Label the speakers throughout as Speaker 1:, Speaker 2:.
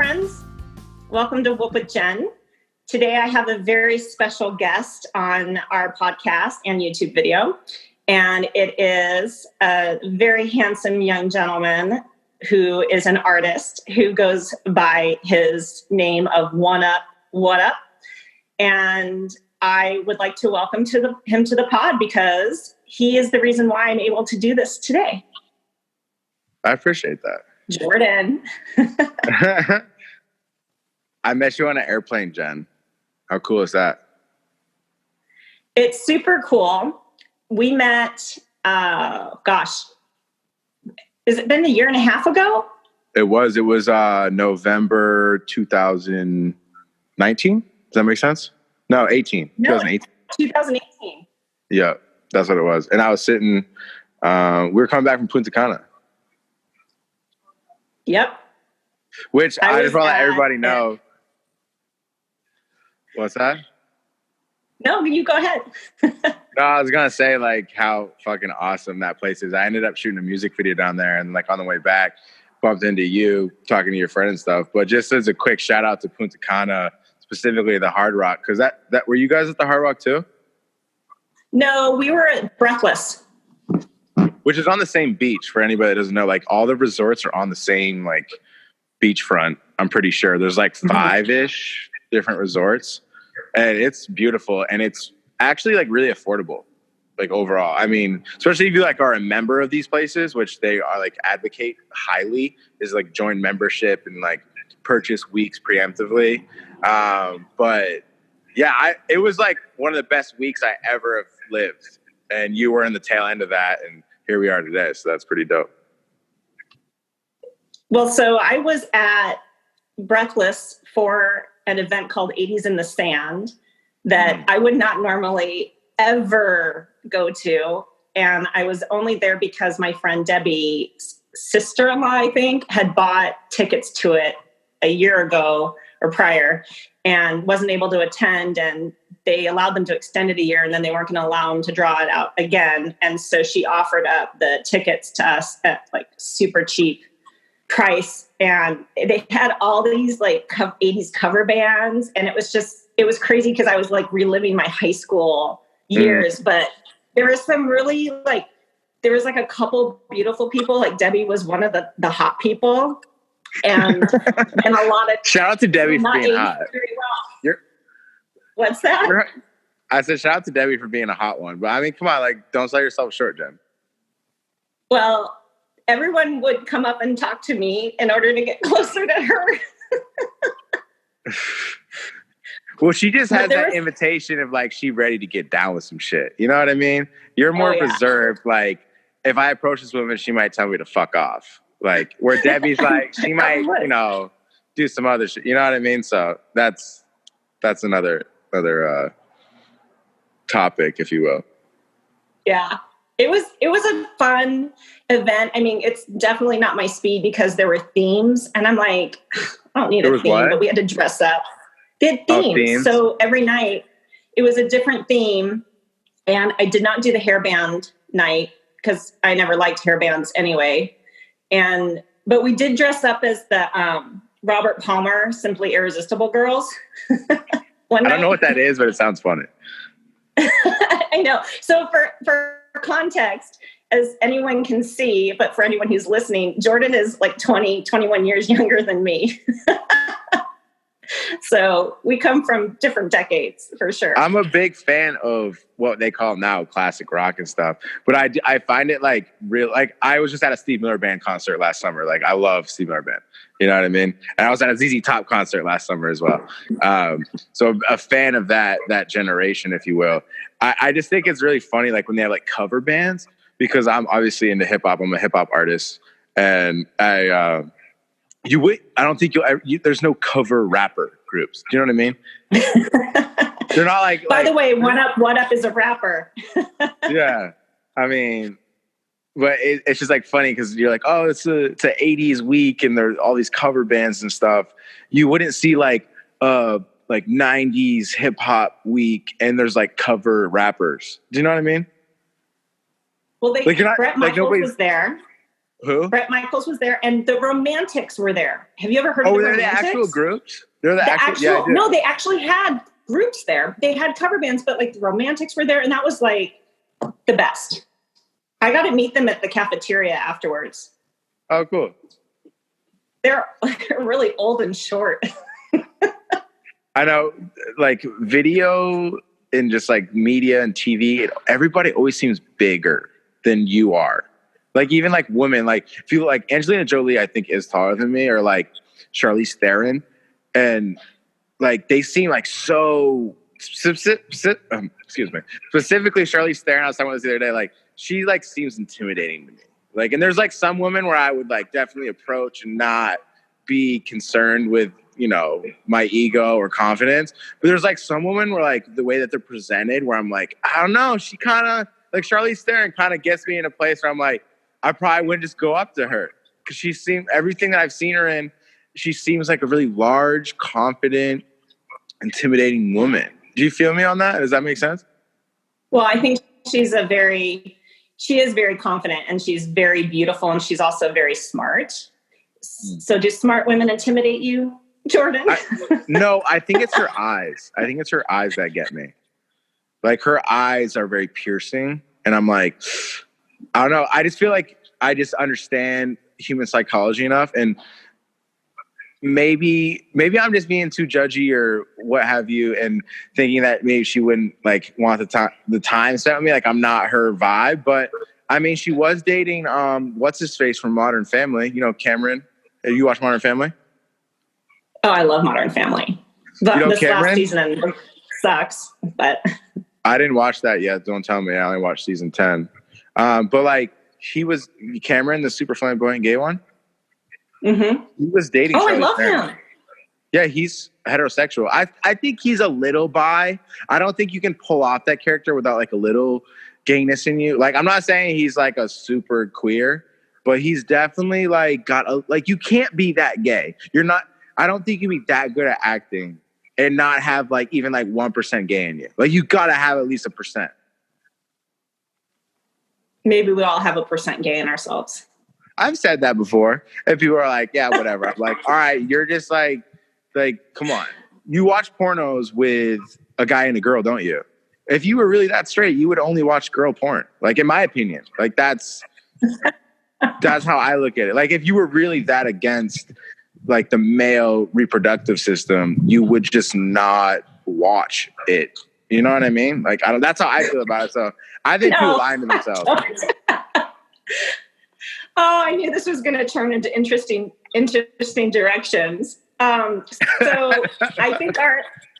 Speaker 1: friends. Welcome to Whoop with Jen. Today I have a very special guest on our podcast and YouTube video, and it is a very handsome young gentleman who is an artist who goes by his name of One Up, What Up. And I would like to welcome him to the pod because he is the reason why I'm able to do this today.
Speaker 2: I appreciate that.
Speaker 1: Jordan.
Speaker 2: I met you on an airplane, Jen. How cool is that?
Speaker 1: It's super cool. We met, has it been a year and a half ago?
Speaker 2: It was November 2019. Does that make sense? No, 18.
Speaker 1: No,
Speaker 2: 2018.
Speaker 1: 2018.
Speaker 2: Yeah, that's what it was. And I was sitting, we were coming back from Punta Cana.
Speaker 1: Yep.
Speaker 2: Which I just want to let everybody know. What's that?
Speaker 1: No, you go ahead.
Speaker 2: No, I was going to say, like, how fucking awesome that place is. I ended up shooting a music video down there, and, like, on the way back, bumped into you, talking to your friend and stuff. But just as a quick shout out to Punta Cana, specifically the Hard Rock, because that were you guys at the Hard Rock too?
Speaker 1: No, we were at Breathless.
Speaker 2: Which is on the same beach, for anybody that doesn't know. Like, all the resorts are on the same, like, beachfront, I'm pretty sure. There's, like, 5-ish different resorts. And it's beautiful. And it's actually, like, really affordable, like, overall. I mean, especially if you, like, are a member of these places, which they are, like, advocate highly, is, like, join membership and, like, purchase weeks preemptively. But, yeah, it was, like, one of the best weeks I ever have lived. And you were in the tail end of that, and here we are today. So that's pretty dope.
Speaker 1: Well, so I was at Breathless for an event called 80s in the Sand that I would not normally ever go to. And I was only there because my friend Debbie's sister-in-law, I think, had bought tickets to it a year ago or prior and wasn't able to attend. And they allowed them to extend it a year, and then they weren't going to allow them to draw it out again. And so she offered up the tickets to us at, like, super cheap price. And they had all these, like, 80s cover bands. And it was crazy because I was, like, reliving my high school years. But there was some really, like, there was, like, a couple beautiful people. Like, Debbie was one of the hot people. And a lot of...
Speaker 2: Shout out to Debbie for being hot.
Speaker 1: What's that?
Speaker 2: I said, shout out to Debbie for being a hot one. But I mean, come on, like, don't sell yourself short, Jen.
Speaker 1: Well, everyone would come up and talk to me in order to get closer to her.
Speaker 2: Well, she just has that invitation of, like, she ready to get down with some shit. You know what I mean? You're more reserved. Like, if I approach this woman, she might tell me to fuck off. Like, where Debbie's like, she might, do some other shit. You know what I mean? So that's another topic, if you will.
Speaker 1: Yeah. It was a fun event. I mean, it's definitely not my speed because there were themes, and I'm like, I don't need a theme, but we had to dress up. They had themes. So every night it was a different theme, and I did not do the hairband night because I never liked hairbands anyway. But we did dress up as the Robert Palmer Simply Irresistible Girls.
Speaker 2: I don't know what that is, but it sounds funny.
Speaker 1: I know. So for context, as anyone can see, but for anyone who's listening, Jordan is like 21 years younger than me. So we come from different decades, for sure.
Speaker 2: I'm a big fan of what they call now classic rock and stuff. But I find it, like, real. Like, I was just at a Steve Miller Band concert last summer. Like, I love Steve Miller Band. You know what I mean? And I was at a ZZ Top concert last summer as well. So a fan of that generation, if you will. I just think it's really funny, like, when they have, like, cover bands, because I'm obviously into hip hop. I'm a hip hop artist, and I don't think there's no cover rapper groups. Do you know what I mean? They're not like.
Speaker 1: By the way, What Up is a rapper.
Speaker 2: Yeah, I mean, but it's just, like, funny because you're like, oh, it's a 80s week, and there's all these cover bands and stuff. You wouldn't see, like 90s hip hop week, and there's, like, cover rappers. Do you know what I mean?
Speaker 1: Well, Brett Michaels was there.
Speaker 2: Who?
Speaker 1: Bret Michaels was there, and the Romantics were there. Have you ever heard of
Speaker 2: Oh,
Speaker 1: the
Speaker 2: they're the
Speaker 1: Romantics?
Speaker 2: actual groups? They're the actual, yeah, I do.
Speaker 1: No, they actually had groups there. They had cover bands, but like the Romantics were there, and that was like the best. I got to meet them at the cafeteria afterwards.
Speaker 2: Oh, cool.
Speaker 1: They're really old and short.
Speaker 2: I know, like video and just like media and TV, everybody always seems bigger than you are. Like even like women, like people like Angelina Jolie, I think is taller than me, or like Charlize Theron, and like they seem like so. Excuse me. Specifically, Charlize Theron. I was talking about this the other day. Like she like seems intimidating to me. Like, and there's like some women where I would like definitely approach and not be concerned with, you know, my ego or confidence. But there's like some women where like the way that they're presented, where I'm like, I don't know, she kind of like Charlize Theron kind of gets me in a place where I'm like, I probably wouldn't just go up to her because she seemed everything that I've seen her in. She seems like a really large, confident, intimidating woman. Do you feel me on that? Does that make sense?
Speaker 1: Well, I think she is very confident, and she's very beautiful, and she's also very smart. So do smart women intimidate you, Jordan?
Speaker 2: No, I think it's her eyes. I think it's her eyes that get me. Like her eyes are very piercing. And I'm like, I don't know. I just feel like I just understand human psychology enough. And maybe I'm just being too judgy or what have you, and thinking that maybe she wouldn't like want the time spent with me. Like I'm not her vibe. But I mean, she was dating what's his face from Modern Family, you know, Cameron. Have you watched Modern Family?
Speaker 1: Oh, I love Modern Family. But
Speaker 2: you know
Speaker 1: this
Speaker 2: Cameron?
Speaker 1: last season sucks, but
Speaker 2: I didn't watch that yet. Don't tell me. I only watched season 10. But like he was Cameron, the super flamboyant gay one.
Speaker 1: Mm-hmm.
Speaker 2: He was dating.
Speaker 1: Oh,
Speaker 2: Charlize
Speaker 1: I love
Speaker 2: Theron.
Speaker 1: him.
Speaker 2: Yeah, he's heterosexual. I think he's a little bi. I don't think you can pull off that character without like a little gayness in you. Like I'm not saying he's like a super queer, but he's definitely like got a like you can't be that gay. You're not. I don't think you can be that good at acting and not have like even like 1% gay in you. Like you gotta have at least 1%.
Speaker 1: Maybe we all have 1% gay in ourselves.
Speaker 2: I've said that before, and people are like, "Yeah, whatever." I'm like, "All right, you're just like, come on. You watch pornos with a guy and a girl, don't you? If you were really that straight, you would only watch girl porn. Like, in my opinion, like that's how I look at it. Like, if you were really that against like the male reproductive system, you would just not watch it. You know what I mean? Like, that's how I feel about it. So I think people lie to themselves."
Speaker 1: Oh, I knew this was going to turn into interesting directions. So I think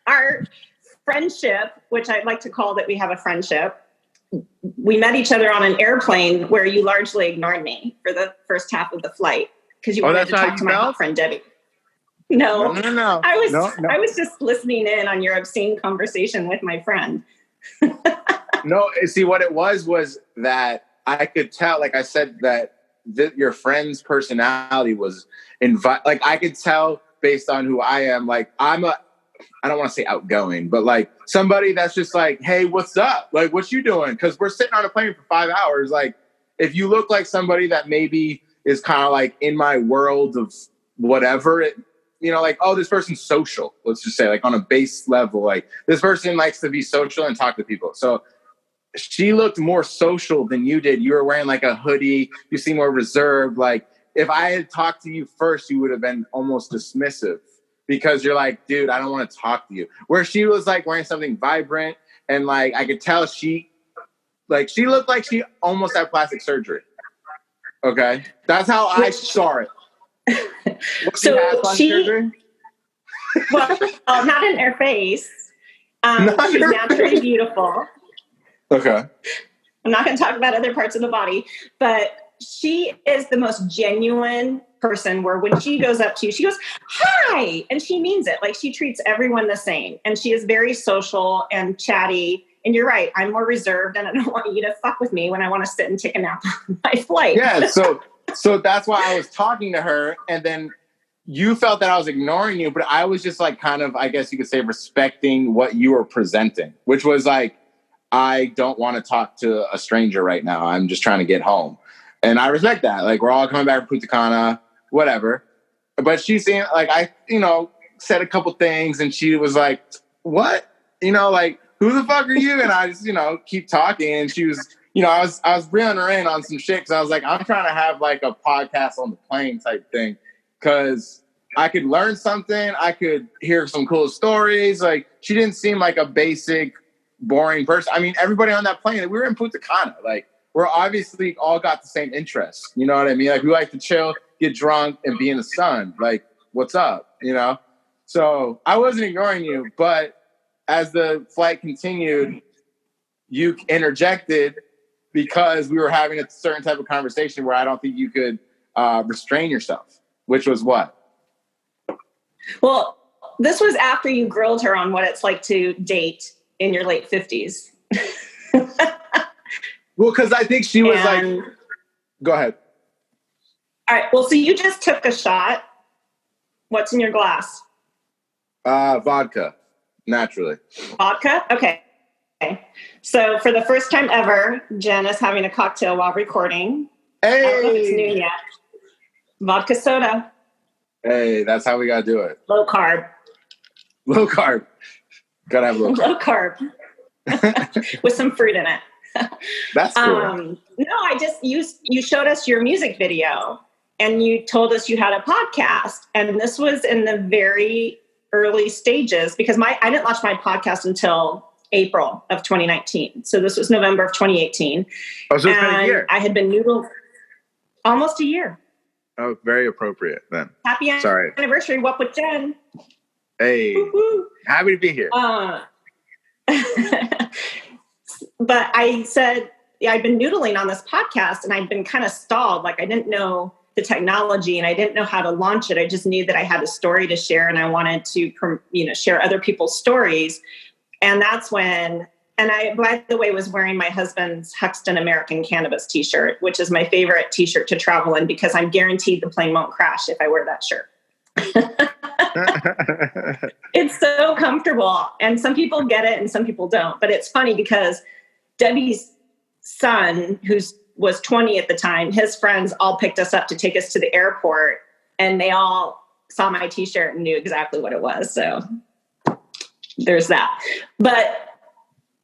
Speaker 1: our friendship, which I'd like to call that we have a friendship, we met each other on an airplane where you largely ignored me for the first half of the flight because you wanted to talk to my hot friend Debbie. No. I was just listening in on your obscene conversation with my friend.
Speaker 2: No, see what it was that I could tell, like I said, that your friend's personality was like I could tell based on who I am. Like I don't want to say outgoing, but like somebody that's just like, hey, what's up? Like, what you doing? Because we're sitting on a plane for 5 hours. Like, if you look like somebody that maybe is kind of like in my world of whatever, you know, like, oh, this person's social. Let's just say, like on a base level, like this person likes to be social and talk to people. So she looked more social than you did. You were wearing like a hoodie. You seem more reserved. Like if I had talked to you first, you would have been almost dismissive because you're like, dude, I don't want to talk to you. Where she was like wearing something vibrant and like I could tell she looked like she almost had plastic surgery. Okay, that's how I saw it.
Speaker 1: So surgery? Well, not in her face. She's naturally beautiful.
Speaker 2: Okay.
Speaker 1: I'm not going to talk about other parts of the body, but she is the most genuine person where when she goes up to you, she goes, hi, and she means it. Like she treats everyone the same. And she is very social and chatty. And you're right. I'm more reserved and I don't want you to fuck with me when I want to sit and take a nap on my flight.
Speaker 2: Yeah. So that's why I was talking to her. And then you felt that I was ignoring you, but I was just like kind of, I guess you could say, respecting what you were presenting, which was like, I don't want to talk to a stranger right now. I'm just trying to get home. And I respect that. Like, we're all coming back from Punta Cana, whatever. But she seemed like said a couple things and she was like, what? Like, who the fuck are you? And I just, keep talking. And she was, I was reeling her in on some shit because I was like, I'm trying to have like a podcast on the plane type thing because I could learn something. I could hear some cool stories. Like, she didn't seem like a basic, boring person. I mean, everybody on that plane, we were in Punta Cana. Like, we're obviously all got the same interests. You know what I mean? Like, we like to chill, get drunk, and be in the sun. Like, what's up? So I wasn't ignoring you, but as the flight continued, you interjected because we were having a certain type of conversation where I don't think you could restrain yourself, which was what?
Speaker 1: Well, this was after you grilled her on what it's like to date in your late 50s.
Speaker 2: Well, because I think she was like, go ahead.
Speaker 1: All right. Well, so you just took a shot. What's in your glass?
Speaker 2: Vodka, naturally.
Speaker 1: Vodka? Okay. So for the first time ever, Jen is having a cocktail while recording.
Speaker 2: Hey!
Speaker 1: I don't know if it's new yet. Vodka soda.
Speaker 2: Hey, that's how we got to do it.
Speaker 1: Low carb.
Speaker 2: Low carb. Gotta have low carb.
Speaker 1: Low carb. With some fruit in it.
Speaker 2: That's cool.
Speaker 1: No, you showed us your music video and you told us you had a podcast. And this was in the very early stages because I didn't launch my podcast until April of 2019. So this was November of 2018.
Speaker 2: Oh, so it's been a year.
Speaker 1: I had been noodled almost a year.
Speaker 2: Oh, very appropriate then.
Speaker 1: Happy anniversary, What with Jen.
Speaker 2: Hey, woo-hoo. Happy to be here.
Speaker 1: But I said, I'd been noodling on this podcast and I'd been kind of stalled. Like I didn't know the technology and I didn't know how to launch it. I just knew that I had a story to share and I wanted to, share other people's stories. And that's when, and I, by the way, was wearing my husband's Hexton American Cannabis t-shirt, which is my favorite t-shirt to travel in because I'm guaranteed the plane won't crash if I wear that shirt. It's so comfortable. And some people get it and some people don't. But it's funny because Debbie's son, who was 20 at the time, his friends all picked us up to take us to the airport. And they all saw my t-shirt and knew exactly what it was. So there's that. But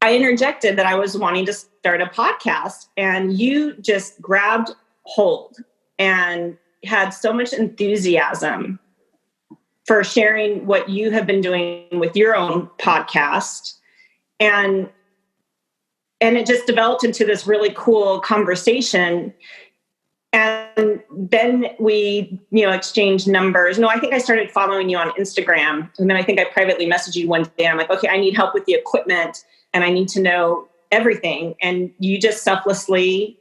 Speaker 1: I interjected that I was wanting to start a podcast and you just grabbed hold and had so much enthusiasm for sharing what you have been doing with your own podcast. And it just developed into this really cool conversation. And then we, exchanged numbers. No, I think I started following you on Instagram. And then I think I privately messaged you one day. I'm like, okay, I need help with the equipment and I need to know everything. And you just selflessly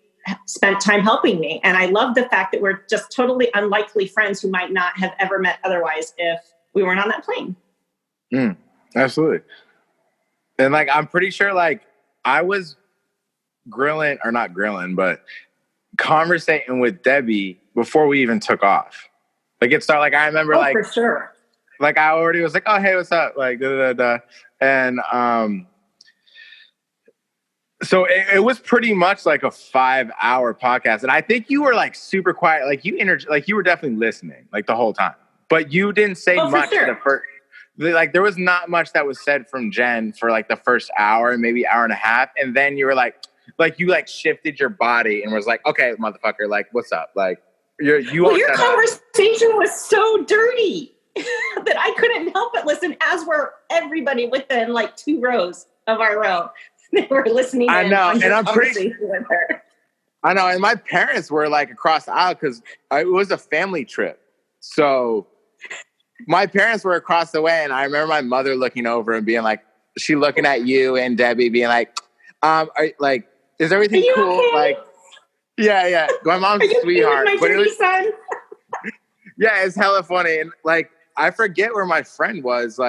Speaker 1: spent time helping me. And I love the fact that we're just totally unlikely friends who might not have ever met otherwise if we weren't on that plane.
Speaker 2: Absolutely. And I'm pretty sure I was not grilling, but conversating with Debbie before we even took off. It started I remember
Speaker 1: for sure.
Speaker 2: I already was oh, hey, what's up? Da, da, da. And so it was pretty much a 5-hour podcast. And I think you were super quiet. You were definitely listening the whole time, but you didn't say much.
Speaker 1: Sure.
Speaker 2: The first, there was not much that was said from Jen for the first hour, maybe hour and a half. And then you were you shifted your body and was okay, motherfucker, what's up? Your
Speaker 1: conversation was so dirty that I couldn't help but listen, as were everybody within 2 rows of our row. They were listening.
Speaker 2: I know, and I'm pretty.
Speaker 1: With her.
Speaker 2: I know, and my parents were across the aisle because it was a family trip. So my parents were across the way, and I remember my mother looking over and being she looking at you and Debbie, being is everything cool?
Speaker 1: Okay?
Speaker 2: Yeah. My mom's a sweetheart,
Speaker 1: but it was son.
Speaker 2: Yeah, it's hella funny, and I forget where my friend was.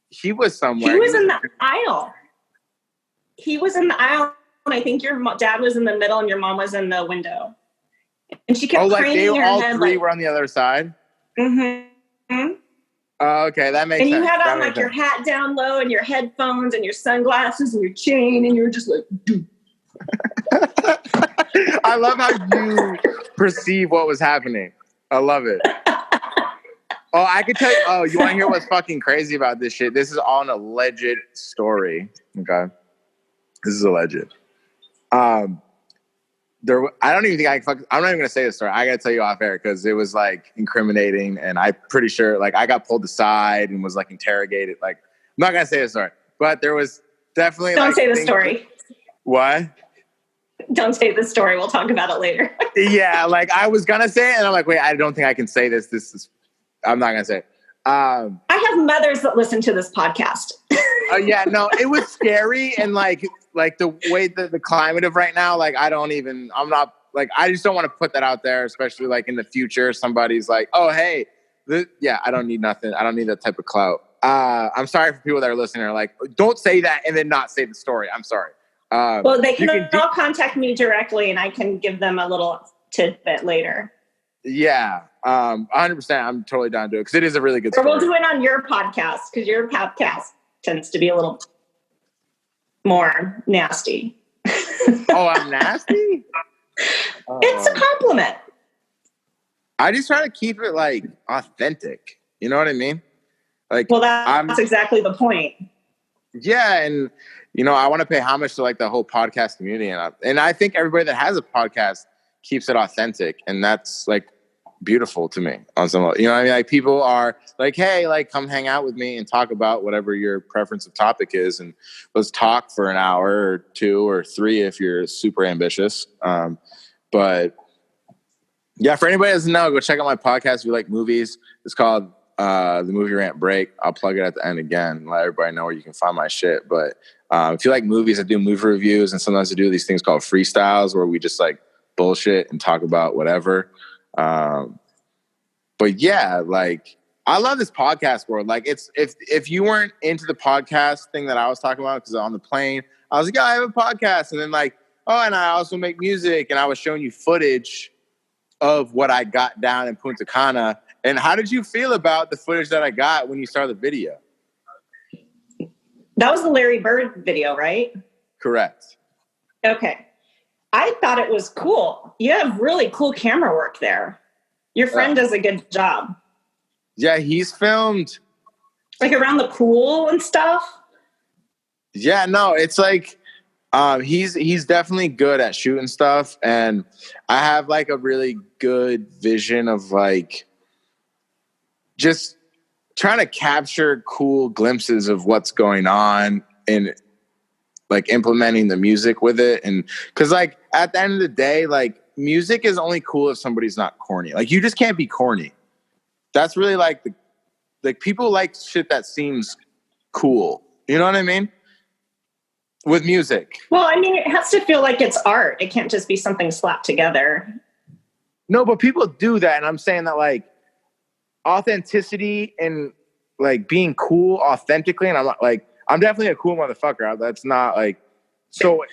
Speaker 2: He was somewhere.
Speaker 1: He was in the aisle. He was in the aisle, and I think your dad was in the middle, and your mom was in the window. And she kept craning her
Speaker 2: all
Speaker 1: head.
Speaker 2: All three were on the other side.
Speaker 1: Mm-hmm.
Speaker 2: Oh, okay, that makes sense.
Speaker 1: And you had on your hat down low, and your headphones, and your sunglasses, and your chain, and you were just dude.
Speaker 2: I love how you perceive what was happening. I love it. Oh, I could tell you. Oh, you want to hear what's fucking crazy about this shit? This is all an alleged story. Okay, this is alleged. I don't even think I'm not even gonna say the story. I gotta tell you off air because it was like incriminating, and I'm pretty sure like I got pulled aside and was like interrogated. Like I'm not gonna say the story, but there was definitely.
Speaker 1: Don't say the story.
Speaker 2: What?
Speaker 1: Don't say the story. We'll talk about it later.
Speaker 2: Yeah, like I was gonna say it, and I'm like, wait, I don't think I can say this. I'm not gonna say it.
Speaker 1: I have mothers that listen to this podcast.
Speaker 2: Yeah, no, it was scary, and like the way that the climate of right now, like I just don't want to put that out there, especially like in the future. Somebody's like, oh, hey, I don't need nothing. I don't need that type of clout. I'm sorry for people that are listening. Are like, don't say that and then not say the story. I'm sorry.
Speaker 1: Well, they can all contact me directly, and I can give them a little tidbit later.
Speaker 2: Yeah, 100%. I'm totally down to do it because it is a really good story.
Speaker 1: Or we'll do it on your podcast because your podcast tends to be a little more nasty.
Speaker 2: Oh, I'm nasty?
Speaker 1: It's a compliment.
Speaker 2: I just try to keep it like authentic. You know what I mean? Like,
Speaker 1: well, that's exactly the point.
Speaker 2: Yeah, and I want to pay homage to like the whole podcast community, and I think everybody that has a podcast keeps it authentic, and that's like beautiful to me on some level. You know what I mean? Like people are like, hey, like come hang out with me and talk about whatever your preference of topic is, and let's talk for an hour or 2 or 3 if you're super ambitious. But yeah, for anybody that doesn't know, go check out my podcast if you like movies. It's called The Movie Rant Break. I'll plug it at the end again, let everybody know where you can find my shit. But if you like movies, I do movie reviews, and sometimes I do these things called freestyles where we just like bullshit and talk about whatever. But yeah, like I love this podcast world. Like it's if you weren't into the podcast thing that I was talking about, because on the plane I was like, yeah, I have a podcast, and then like, oh, and I also make music, and I was showing you footage of what I got down in Punta Cana. And how did you feel about the footage that I got when you saw the video?
Speaker 1: That was the Larry Bird video, right?
Speaker 2: Correct.
Speaker 1: Okay. I thought it was cool. You have really cool camera work there. Your friend does a good job.
Speaker 2: Yeah, he's filmed.
Speaker 1: Like around the pool and stuff?
Speaker 2: Yeah, no, it's like he's definitely good at shooting stuff. And I have like a really good vision of like just trying to capture cool glimpses of what's going on and like implementing the music with it. And because like at the end of the day, like music is only cool if somebody's not corny. Like you just can't be corny. That's really like people like shit that seems cool. You know what I mean? With music.
Speaker 1: Well, I mean, it has to feel like it's art. It can't just be something slapped together.
Speaker 2: No, but people do that. And I'm saying that like authenticity and like being cool authentically. And I'm definitely a cool motherfucker. That's not like, so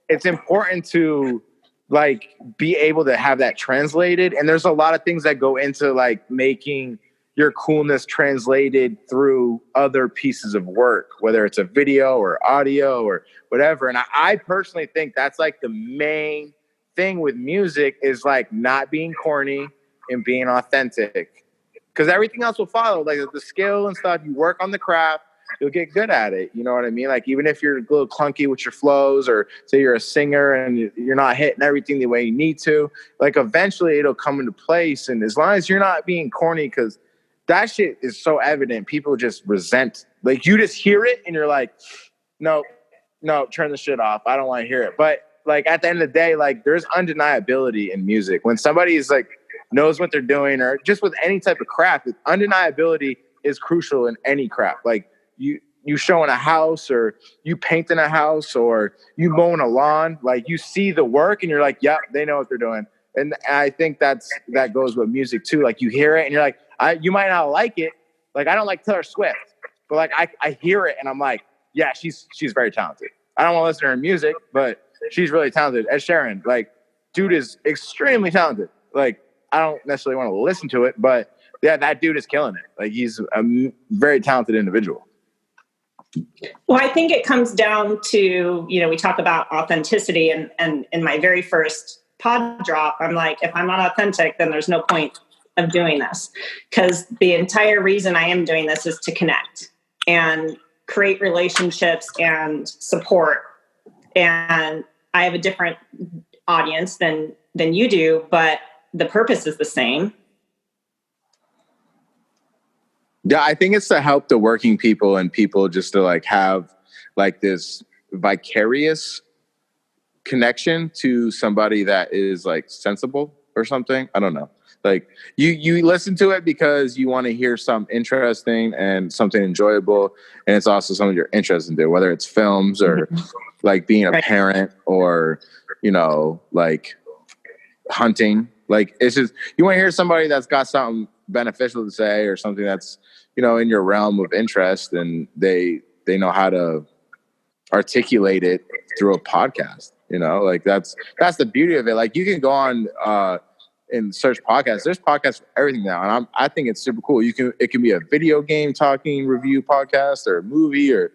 Speaker 2: it's important to like be able to have that translated. And there's a lot of things that go into like making your coolness translated through other pieces of work, whether it's a video or audio or whatever. And I personally think that's like the main thing with music is like not being corny and being authentic, because everything else will follow. Like the skill and stuff, you work on the craft, you'll get good at it. You know what I mean? Like even if you're a little clunky with your flows, or say you're a singer and you're not hitting everything the way you need to, like eventually it'll come into place. And as long as you're not being corny, because that shit is so evident, people just resent. Like you just hear it and you're like, no, turn the shit off. I don't want to hear it. But like at the end of the day, like there's undeniability in music. When somebody is like knows what they're doing, or just with any type of craft, undeniability is crucial in any craft. Like you showing a house, or you painting a house, or you mowing a lawn, like you see the work and you're like, yeah, they know what they're doing. And I think that goes with music too. Like you hear it and you're like, you might not like it. Like I don't like Taylor Swift, but like I hear it and I'm like, yeah, she's very talented. I don't want to listen to her music, but she's really talented. Ed Sheeran, like dude is extremely talented. Like I don't necessarily want to listen to it, but yeah, that dude is killing it. Like he's a very talented individual.
Speaker 1: Well, I think it comes down to, we talk about authenticity, and in my very first pod drop, I'm like, if I'm not authentic, then there's no point of doing this, because the entire reason I am doing this is to connect and create relationships and support. And I have a different audience than you do, but the purpose is the same.
Speaker 2: Yeah, I think it's to help the working people and people just to like have like this vicarious connection to somebody that is like sensible or something. I don't know. Like you listen to it because you want to hear something interesting and something enjoyable, and it's also something you're interested in, whether it's films or like being a parent or like hunting. Like it's just you want to hear somebody that's got something beneficial to say or something that's in your realm of interest, and they know how to articulate it through a podcast. Like that's the beauty of it. Like you can go on and search podcasts. There's podcasts for everything now, and I think it's super cool. It can be a video game talking review podcast, or a movie, or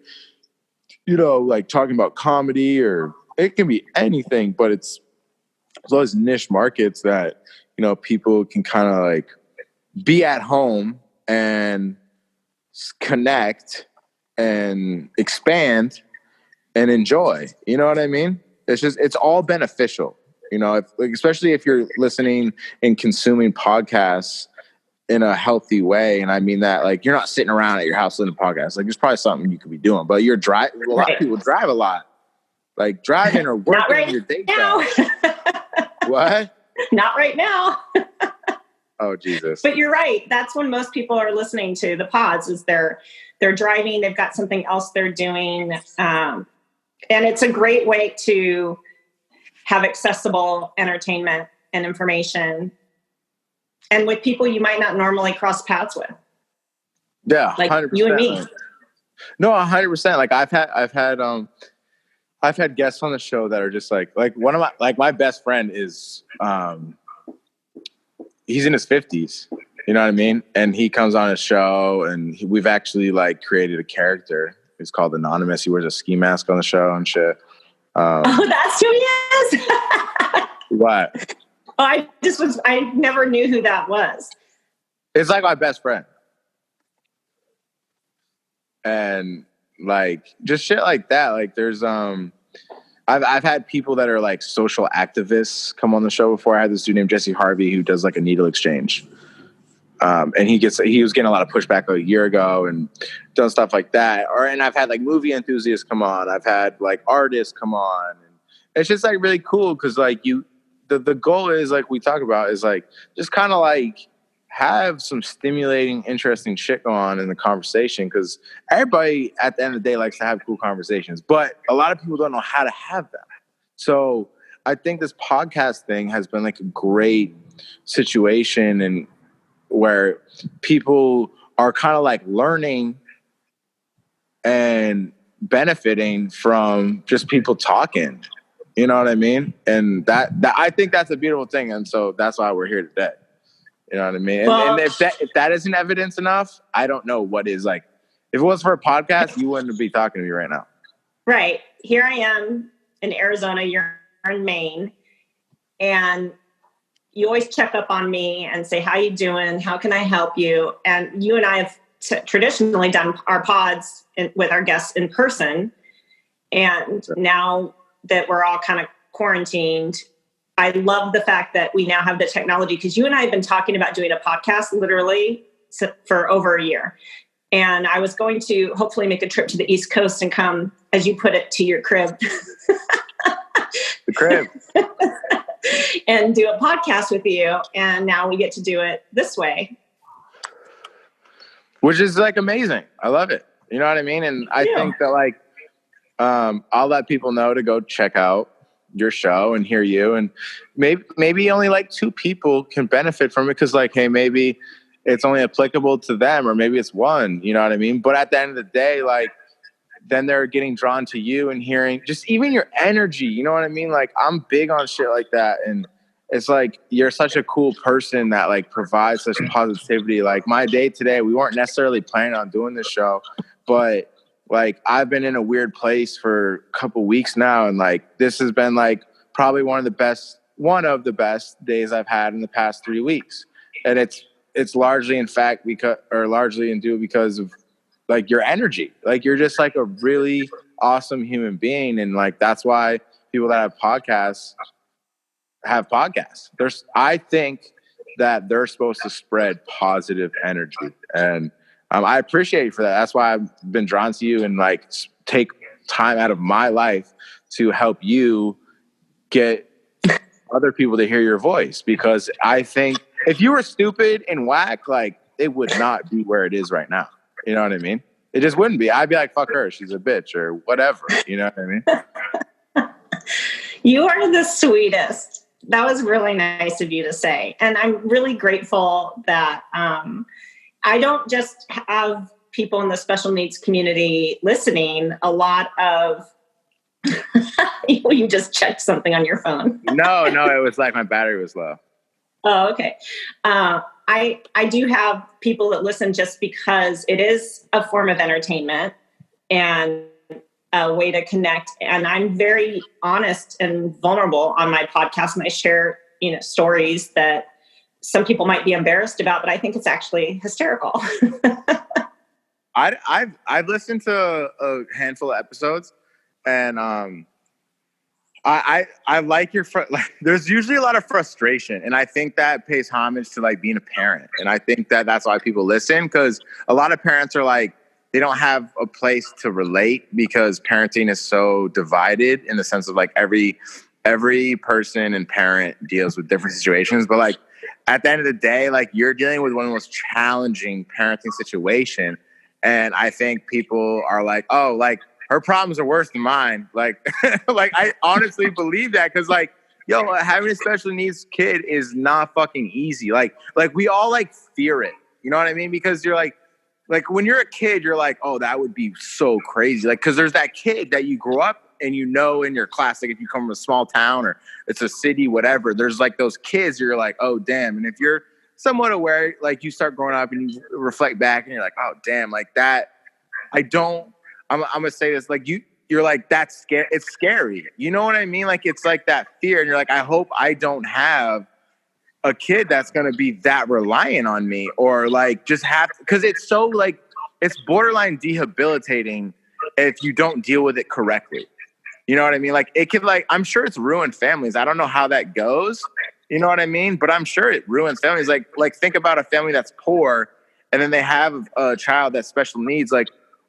Speaker 2: like talking about comedy, or it can be anything. But it's those niche markets that people can kind of like be at home and connect and expand and enjoy. You know what I mean? It's all beneficial. Especially if you're listening and consuming podcasts in a healthy way. And I mean that, like, you're not sitting around at your house listening to podcasts. Like, there's probably something you could be doing, but you're driving. A lot of people drive a lot, like driving or working on your day job. What?
Speaker 1: Not right now.
Speaker 2: Oh, Jesus.
Speaker 1: But you're right. That's when most people are listening to the pods, is they're driving. They've got something else they're doing. And it's a great way to have accessible entertainment and information, and with people you might not normally cross paths with.
Speaker 2: Yeah.
Speaker 1: Like
Speaker 2: 100%.
Speaker 1: You and me.
Speaker 2: No, 100%. Like I've had guests on the show that are just like one of my best friend is, he's in his 50s, you know what I mean? And he comes on a show, and we've actually like created a character. It's called Anonymous. He wears a ski mask on the show and shit.
Speaker 1: Oh, that's who he is.
Speaker 2: What?
Speaker 1: I never knew who that was.
Speaker 2: It's like my best friend. And like just shit like that. Like there's I've had people that are like social activists come on the show before. I had this dude named Jesse Harvey who does like a needle exchange. And he was getting a lot of pushback a year ago and done stuff like that. And I've had like movie enthusiasts come on. I've had like artists come on. And it's just like really cool because like the goal is, like we talk about, is like just kind of like have some stimulating, interesting shit going on in the conversation, because everybody at the end of the day likes to have cool conversations, but a lot of people don't know how to have them. So I think this podcast thing has been like a great situation, and where people are kind of like learning and benefiting from just people talking. You know what I mean? And that I think that's a beautiful thing. And so that's why we're here today. You know what I mean? And if that isn't evidence enough, I don't know what is. Like, if it was for a podcast, you wouldn't be talking to me right now.
Speaker 1: Right. Here I am in Arizona, you're in Maine, and you always check up on me and say, how you doing? How can I help you? And you and I have traditionally done our pods with our guests in person. And now that we're all kind of quarantined, I love the fact that we now have the technology, because you and I have been talking about doing a podcast literally for over a year. And I was going to hopefully make a trip to the East Coast and come, as you put it, to your crib.
Speaker 2: The crib.
Speaker 1: And do a podcast with you. And now we get to do it this way.
Speaker 2: Which is like amazing. I love it. You know what I mean? And I think that like, I'll let people know to go check out your show and hear you. And maybe only like 2 people can benefit from it, because like, hey, maybe it's only applicable to them, or maybe it's 1, you know what I mean? But at the end of the day, like, then they're getting drawn to you and hearing just even your energy, you know what I mean? Like, I'm big on shit like that. And it's like, you're such a cool person that like provides such positivity. Like my day today, we weren't necessarily planning on doing this show, but Like, I've been in a weird place for a couple weeks now, and like this has been like probably one of the best days I've had in the past 3 weeks. And it's largely because of like your energy. Like, you're just like a really awesome human being, and like that's why people that have podcasts. I think that they're supposed to spread positive energy, and I appreciate you for that. That's why I've been drawn to you and like take time out of my life to help you get other people to hear your voice, because I think if you were stupid and whack, like, it would not be where it is right now. You know what I mean? It just wouldn't be. I'd be like, fuck her, she's a bitch, or whatever. You know what I mean?
Speaker 1: You are the sweetest. That was really nice of you to say. And I'm really grateful that I don't just have people in the special needs community listening. A lot of you just checked something on your phone.
Speaker 2: No, it was like my battery was low.
Speaker 1: Oh, okay. I do have people that listen just because it is a form of entertainment and a way to connect. And I'm very honest and vulnerable on my podcast, and I share, stories that some people might be embarrassed about, but I think it's actually hysterical.
Speaker 2: I've listened to a handful of episodes, and I like your like, there's usually a lot of frustration, and I think that pays homage to like being a parent, and I think that that's why people listen, because a lot of parents are like, they don't have a place to relate because parenting is so divided, in the sense of like every person and parent deals with different situations, but like at the end of the day, like, you're dealing with one of the most challenging parenting situation, and I think people are like, oh, like, her problems are worse than mine. Like, like, I honestly believe that, because like, yo, having a special needs kid is not fucking easy. Like we all like fear it. You know what I mean? Because you're like when you're a kid, you're like, oh, that would be so crazy. Like, because there's that kid that you grew up and in your class, like if you come from a small town or it's a city, whatever, there's like those kids you're like, oh, damn. And if you're somewhat aware, like, you start growing up and you reflect back and you're like, oh, damn, like that. I'm gonna say this, like, you're like, that's scary. It's scary. You know what I mean? Like, it's like that fear. And you're like, I hope I don't have a kid that's going to be that reliant on me, or like just have, because it's so like, it's borderline debilitating if you don't deal with it correctly. You know what I mean? Like, it could, like, I'm sure it's ruined families. I don't know how that goes. You know what I mean? But I'm sure it ruins families. Like think about a family that's poor and then they have a child that's special needs. Like,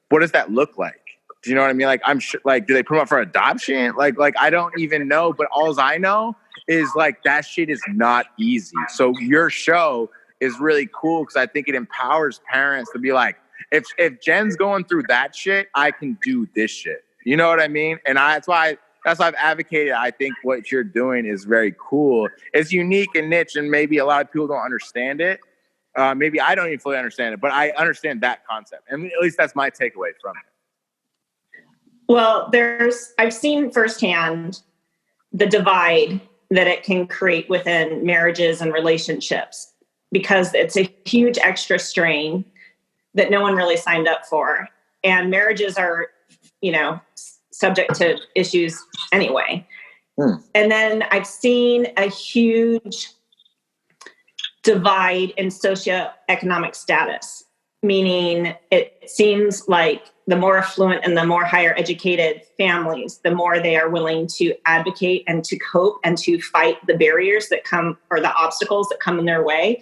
Speaker 2: what does that look like? Do you know what I mean? Like, I'm sure, like, do they put them up for adoption? Like I don't even know, but all I know is like that shit is not easy. So your show is really cool because I think it empowers parents to be like, if Jen's going through that shit, I can do this shit. You know what I mean? And that's why I've advocated. I think what you're doing is very cool. It's unique and niche, and maybe a lot of people don't understand it. Maybe I don't even fully understand it, but I understand that concept. And at least that's my takeaway from it.
Speaker 1: Well, I've seen firsthand the divide that it can create within marriages and relationships, because it's a huge extra strain that no one really signed up for. And marriages are, subject to issues anyway. And then I've seen a huge divide in socioeconomic status, meaning it seems like the more affluent and the more higher educated families, the more they are willing to advocate and to cope and to fight the barriers that come, or the obstacles that come in their way.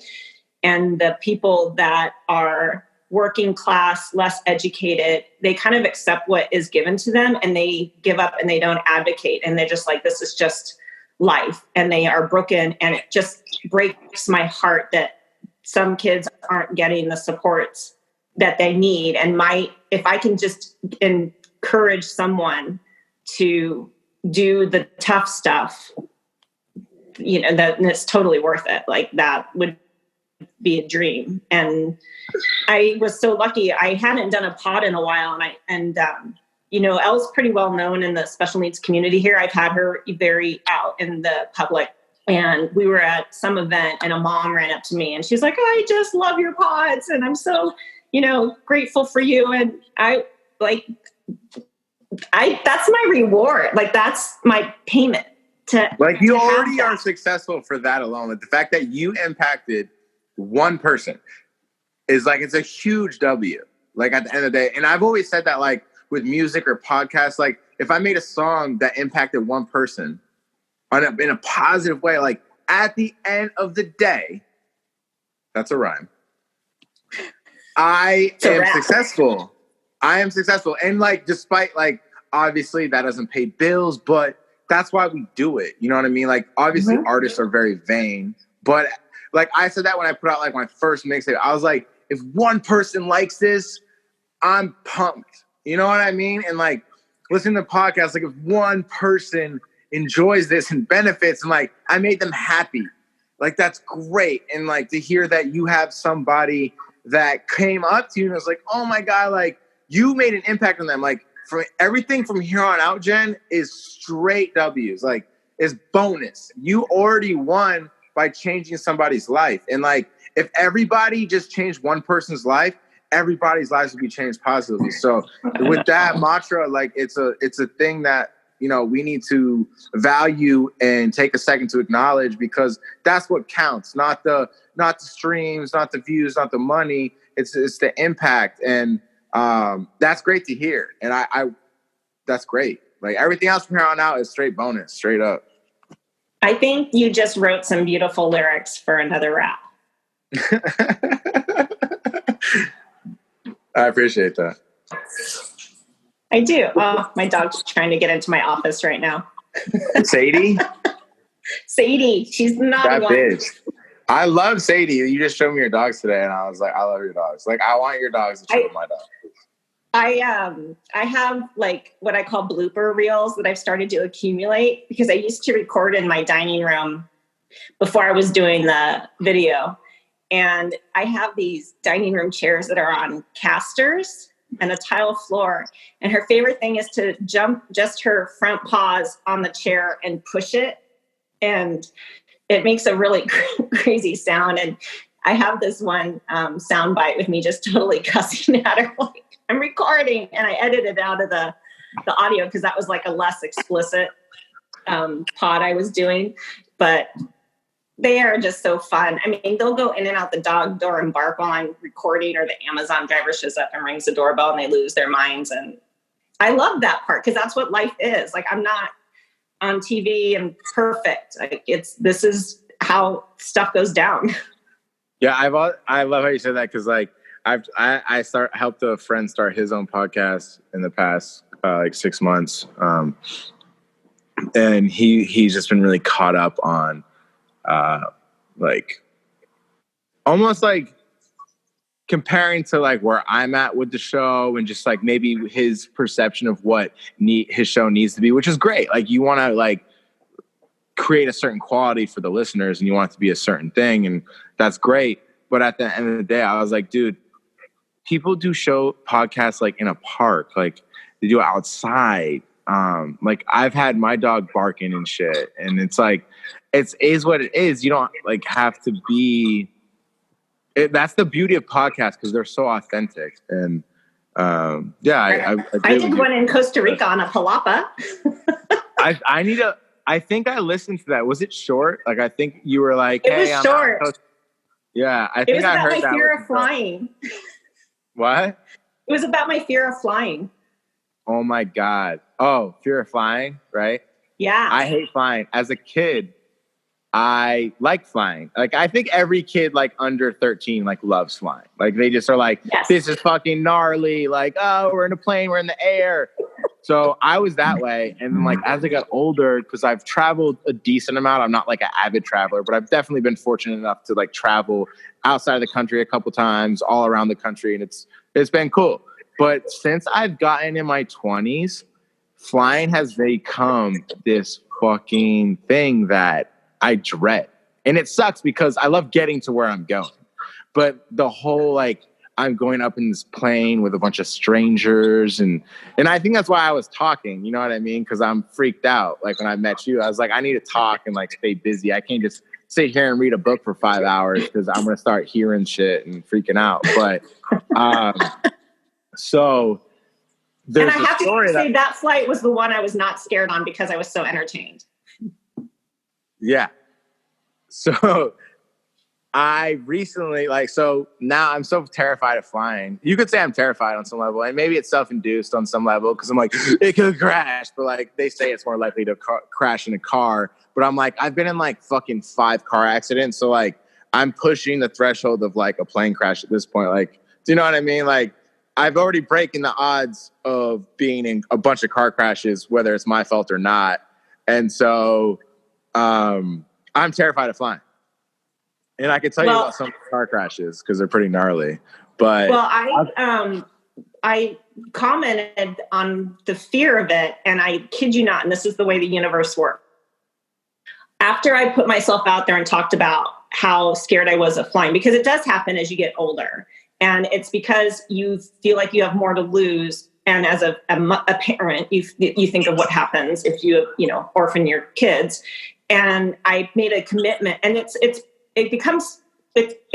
Speaker 1: And the people that are working class, less educated, they kind of accept what is given to them and they give up and they don't advocate. And they're just like, this is just life. And they are broken. And it just breaks my heart that some kids aren't getting the supports that they need. And if I can just encourage someone to do the tough stuff, that it's totally worth it. Like, that would be a dream. And I was so lucky. I hadn't done a pod in a while, and Elle's pretty well known in the special needs community here. I've had her very out in the public, and we were at some event and a mom ran up to me and she's like, I just love your pods and I'm so, grateful for you. And like, that's my reward. Like, that's my payment to,
Speaker 2: like, you
Speaker 1: to have
Speaker 2: already
Speaker 1: that.
Speaker 2: are successful for that alone. Like, the fact that you impacted one person is like, it's a huge W, like, at the end of the day. And I've always said that, like, with music or podcasts, like, if I made a song that impacted one person in a positive way, like, at the end of the day, that's a rhyme. I am successful. I am successful. And, like, despite, like, obviously that doesn't pay bills, but that's why we do it. You know what I mean? Like, obviously artists are very vain, but, like, I said that when I put out, like, my first mixtape, I was like, if one person likes this, I'm pumped. You know what I mean? And, like, listening to podcasts, like, if one person enjoys this and benefits, and, like, I made them happy, like, that's great. And, like, to hear that you have somebody that came up to you and was like, oh my God, like, you made an impact on them. Like, for everything from here on out, Jen, is straight W's. Like, it's bonus. You already won by changing somebody's life. And, like, if everybody just changed one person's life, everybody's lives would be changed positively. So with that mantra, like, it's a thing that, you know, we need to value and take a second to acknowledge, because that's what counts. Not the streams, not the views, not the money. It's the impact. And that's great to hear. And I that's great. Like, everything else from here on out is straight bonus, straight up.
Speaker 1: I think you just wrote some beautiful lyrics for another rap.
Speaker 2: I appreciate that.
Speaker 1: I do. Oh, my dog's trying to get into my office right now.
Speaker 2: Sadie?
Speaker 1: Sadie, she's not
Speaker 2: That
Speaker 1: one.
Speaker 2: bitch. I love Sadie. You just showed me your dogs today, and I was like, I love your dogs. Like, I want your dogs to show my dogs.
Speaker 1: I have, like, what I call blooper reels that I've started to accumulate, because I used to record in my dining room before I was doing the video. And I have these dining room chairs that are on casters and a tile floor. And her favorite thing is to jump just her front paws on the chair and push it. And it makes a really crazy sound. And I have this one sound bite with me just totally cussing at her. Like, I'm recording, and I edited out of the audio because that was like a less explicit pod I was doing. But they are just so fun. I mean, they'll go in and out the dog door and bark while I'm recording, or the Amazon driver shows up and rings the doorbell and they lose their minds. And I love that part, because that's what life is. Like, I'm not on TV and perfect. Like, this is how stuff goes down.
Speaker 2: Yeah, I love how you said that, because, like, I helped a friend start his own podcast in the past like 6 months, and he's just been really caught up on like, almost like comparing to, like, where I'm at with the show, and just, like, maybe his perception of what his show needs to be, which is great. Like, you want to, like, create a certain quality for the listeners, and you want it to be a certain thing, and that's great. But at the end of the day, I was like, dude, people do podcasts, like, in a park, like, they do it outside. Like, I've had my dog barking and shit, and it's like, it is what it is. You don't, like, have to be. That's the beauty of podcasts, because they're so authentic. And yeah,
Speaker 1: I did one in Costa Rica on a palapa.
Speaker 2: I think I listened to that. Was it short? Like, I think you were like,
Speaker 1: it was short.
Speaker 2: Yeah, I think I heard that.
Speaker 1: It was about my fear of flying.
Speaker 2: What?
Speaker 1: It was about my fear of flying.
Speaker 2: Oh my God. Oh, fear of flying, right?
Speaker 1: Yeah.
Speaker 2: I hate flying. As a kid, I like flying. Like, I think every kid, like, under 13, like, loves flying. Like, they just are like, yes, this is fucking gnarly. Like, oh, we're in a plane, we're in the air. So I was that way. And then, like, as I got older, because I've traveled a decent amount, I'm not like an avid traveler, but I've definitely been fortunate enough to, like, travel outside of the country a couple times, all around the country. And it's been cool. But since I've gotten in my 20s, flying has become this fucking thing that I dread. And it sucks, because I love getting to where I'm going. But the whole, like, I'm going up in this plane with a bunch of strangers. And I think that's why I was talking, you know what I mean? Because I'm freaked out. Like, when I met you, I was like, I need to talk and, like, stay busy. I can't just sit here and read a book for 5 hours, because I'm going to start hearing shit and freaking out. But so there's
Speaker 1: I
Speaker 2: a
Speaker 1: have
Speaker 2: story
Speaker 1: to say that flight was the one I was not scared on because I was so entertained.
Speaker 2: Yeah. So I recently, so now I'm so terrified of flying. You could say I'm terrified on some level, and maybe it's self-induced on some level because I'm like, it could crash. But like they say it's more likely to crash in a car. But I'm like, I've been in like fucking 5 car accidents. So like I'm pushing the threshold of like a plane crash at this point. Like, do you know what I mean? Like I've already breaking the odds of being in a bunch of car crashes, whether it's my fault or not. And so I'm terrified of flying. And I can tell you about some car crashes because they're pretty gnarly. But
Speaker 1: I commented on the fear of it, and I kid you not, and this is the way the universe works. After I put myself out there and talked about how scared I was of flying, because it does happen as you get older, and it's because you feel like you have more to lose. And as a parent, you think of what happens if you orphan your kids. And I made a commitment, and it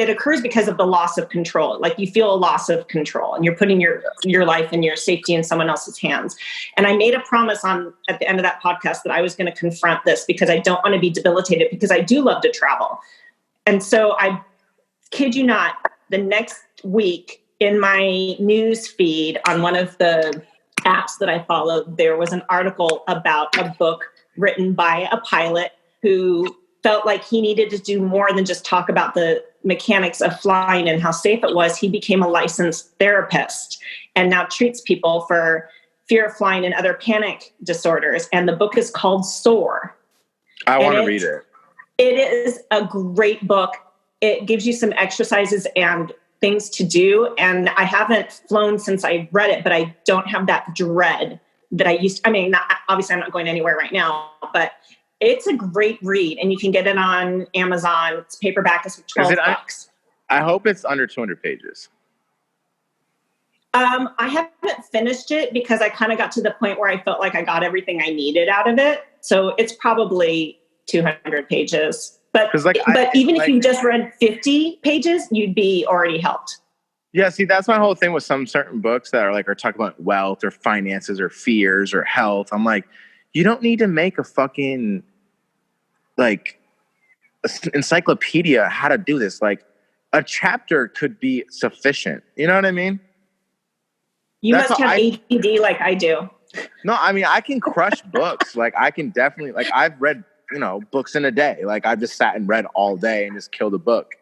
Speaker 1: occurs because of the loss of control. Like you feel a loss of control and you're putting your life and your safety in someone else's hands. And I made a promise at the end of that podcast that I was going to confront this because I don't want to be debilitated because I do love to travel. And so I kid you not, the next week in my news feed on one of the apps that I follow, there was an article about a book written by a pilot who felt like he needed to do more than just talk about the mechanics of flying and how safe it was. He became a licensed therapist and now treats people for fear of flying and other panic disorders. And the book is called Soar.
Speaker 2: I want to read it.
Speaker 1: It is a great book. It gives you some exercises and things to do. And I haven't flown since I read it, but I don't have that dread that I used to. I mean, obviously I'm not going anywhere right now, but it's a great read, and you can get it on Amazon. It's paperback. It's $12.
Speaker 2: I hope it's under 200 pages.
Speaker 1: I haven't finished it because I kind of got to the point where I felt like I got everything I needed out of it. So it's probably 200 pages. But even if you just read 50 pages, you'd be already helped.
Speaker 2: Yeah, see, that's my whole thing with some certain books that are talking about wealth or finances or fears or health. I'm like, you don't need to make a fucking encyclopedia how to do this. Like a chapter could be sufficient. You know what I mean?
Speaker 1: You must have ADD like I do.
Speaker 2: No, I mean, I can crush books. Like I can definitely, I've read, books in a day. Like I've just sat and read all day and just killed a book.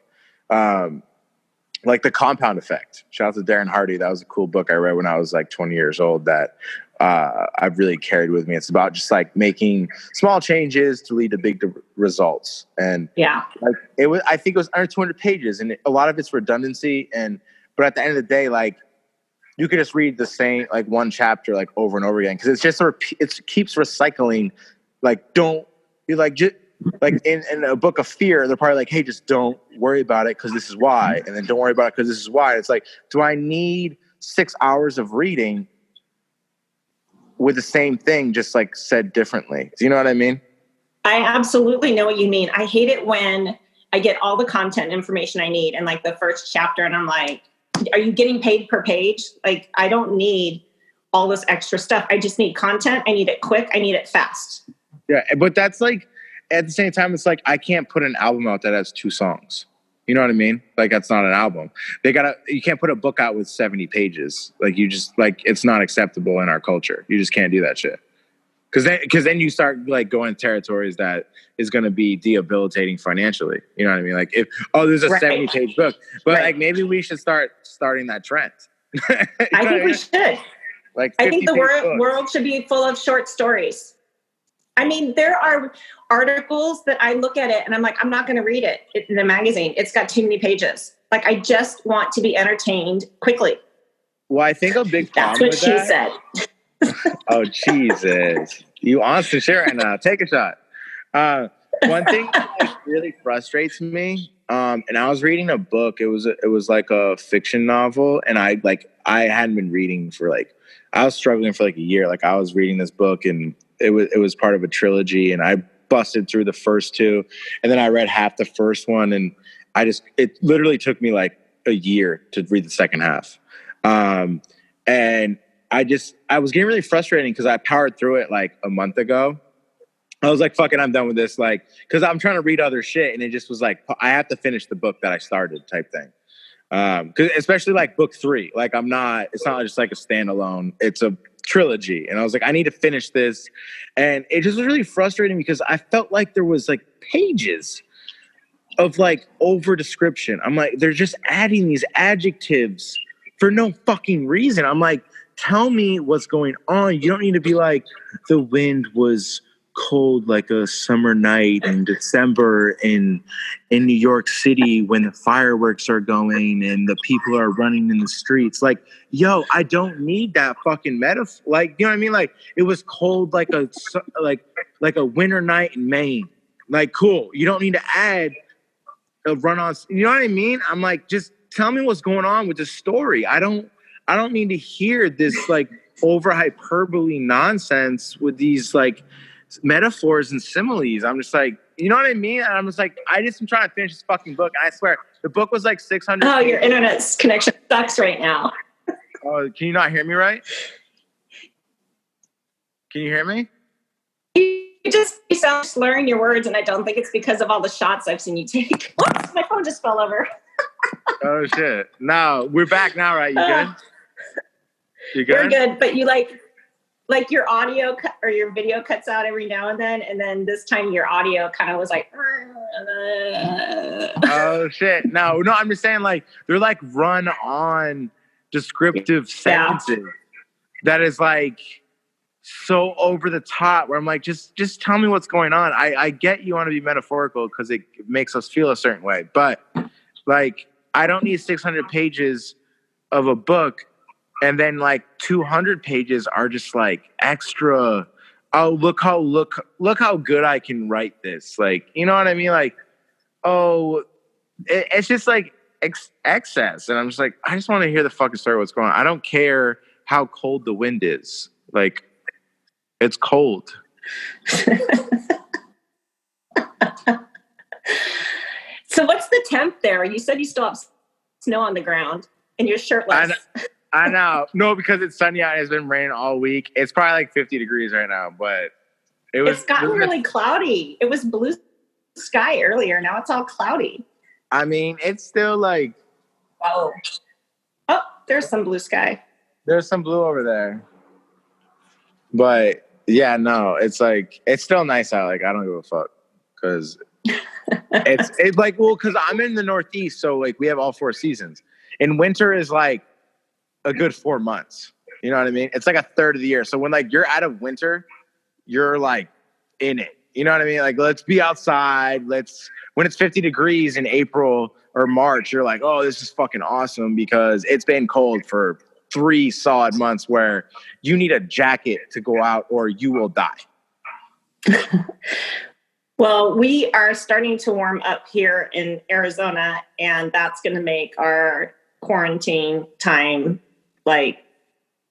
Speaker 2: Like The Compound Effect. Shout out to Darren Hardy. That was a cool book I read when I was 20 years old that I've really carried with me. It's about just making small changes to lead to big results. And
Speaker 1: yeah,
Speaker 2: I think it was under 200 pages, and a lot of it's redundancy. But at the end of the day, you could just read the same one chapter over and over again because it's just it keeps recycling. Don't be in a book of fear, they're probably hey, just don't worry about it because this is why, and then don't worry about it because this is why. It's do I need 6 hours of reading with the same thing, just said differently? Do you know what I mean?
Speaker 1: I absolutely know what you mean. I hate it when I get all the content information I need in the first chapter, and I'm like, are you getting paid per page? I don't need all this extra stuff. I just need content. I need it quick. I need it fast.
Speaker 2: Yeah, but that's at the same time, it's I can't put an album out that has 2 songs. You know what I mean? That's not an album. You can't put a book out with 70 pages. You just it's not acceptable in our culture. You just can't do that shit. Because then you start going territories that is going to be debilitating financially. You know what I mean? If there's a 70-page book, but maybe we should starting that trend.
Speaker 1: I think we should. I think the world should be full of short stories. I mean, there are articles that I look at it and I'm like, I'm not going to read it in the magazine. It's got too many pages. I just want to be entertained quickly.
Speaker 2: Well, I think a big problem
Speaker 1: That's what she said.
Speaker 2: Oh, Jesus. You on some shit right now. Take a shot. One thing that really frustrates me, and I was reading a book. It was a fiction novel, and I hadn't been reading for I was struggling for a year. I was reading this book, and it was part of a trilogy, and I busted through the first 2, and then I read half the first one, and it literally took me a year to read the second half. And I was getting really frustrating because I powered through it like a month ago. I was like, fuck it, I'm done with this. Like, because I'm trying to read other shit, and it just was like, I have to finish the book that I started type thing. Because especially like book 3, like it's not just like a standalone, it's a trilogy. And I was like, I need to finish this. And it just was really frustrating because I felt like there was like pages of like over description. I'm like, they're just adding these adjectives for no fucking reason. I'm like, tell me what's going on. You don't need to be like, the wind was cold like a summer night in December in New York City when the fireworks are going and the people are running in the streets. Like, yo, I don't need that fucking metaphor. Like, you know what I mean? Like, it was cold like a winter night in Maine. Like, cool. You don't need to add a run-on. You know what I mean? I'm like, just tell me what's going on with the story. I don't need to hear this like over hyperbole nonsense with these like metaphors and similes. I'm just like, you know what I mean? And I'm just like, I'm trying to finish this fucking book. And I swear, the book was like 600.
Speaker 1: Oh, your internet connection sucks right now.
Speaker 2: Oh, can you not hear me right? Can you hear me?
Speaker 1: You sound slurring your words, and I don't think it's because of all the shots I've seen you take. Whoops, my phone just fell over.
Speaker 2: Oh shit! No, we're back now, right? You good? You good?
Speaker 1: You're good, but you like your audio or your video cuts out every now and then this time your audio kind of was like.
Speaker 2: Oh shit! No, I'm just saying like they're like run on descriptive sentences that is like so over the top where I'm like, just tell me what's going on. I get you want to be metaphorical because it makes us feel a certain way, but like I don't need 600 pages of a book and then like 200 pages are just like extra. Oh, look how good I can write this. Like, you know what I mean? Like, oh, it's just like excess. And I'm just like, I just want to hear the fucking story. What's going on? I don't care how cold the wind is. Like, it's cold.
Speaker 1: So what's the temp there? You said you still have snow on the ground and you're shirtless.
Speaker 2: I know. No, because it's sunny out and it's been raining all week. It's probably like 50 degrees right now, but
Speaker 1: it's gotten really cloudy. It was blue sky earlier. Now it's all cloudy.
Speaker 2: I mean, it's still like...
Speaker 1: Oh, there's some blue sky.
Speaker 2: There's some blue over there. But yeah, no, it's like, it's still nice out. Like, I don't give a fuck. Because it's like, well, because I'm in the Northeast, so like we have all 4 seasons. And winter is like a good 4 months. You know what I mean? It's like a third of the year. So when like you're out of winter, you're like in it. You know what I mean? Like, let's be outside. When it's 50 degrees in April or March, you're like, oh, this is fucking awesome because it's been cold for 3 solid months where you need a jacket to go out or you will die.
Speaker 1: Well, we are starting to warm up here in Arizona, and that's going to make our quarantine time, like,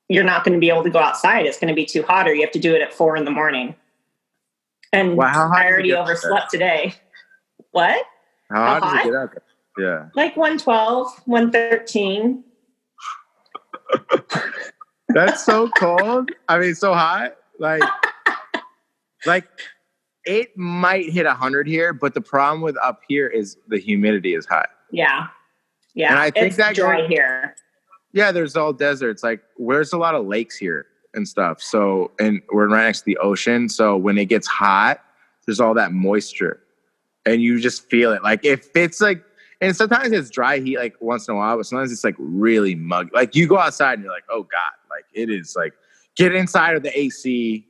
Speaker 1: you're not going to be able to go outside. It's going to be too hot, or you have to do it at 4 a.m. And
Speaker 2: wow,
Speaker 1: I already overslept today. What?
Speaker 2: How hot did you get out there? Yeah.
Speaker 1: Like 112, 113.
Speaker 2: That's so cold. I mean, so hot. Like it might hit 100 here, but the problem with up here is the humidity is high.
Speaker 1: Yeah. Yeah.
Speaker 2: And I think
Speaker 1: it's dry here.
Speaker 2: Yeah, there's all deserts. Like, there's a lot of lakes here and stuff. So, and we're right next to the ocean. So when it gets hot, there's all that moisture. And you just feel it. Like, if it's like, and sometimes it's dry heat, like, once in a while, but sometimes it's, like, really muggy. Like, you go outside and you're like, oh, God. Like, it is, like, get inside of the AC.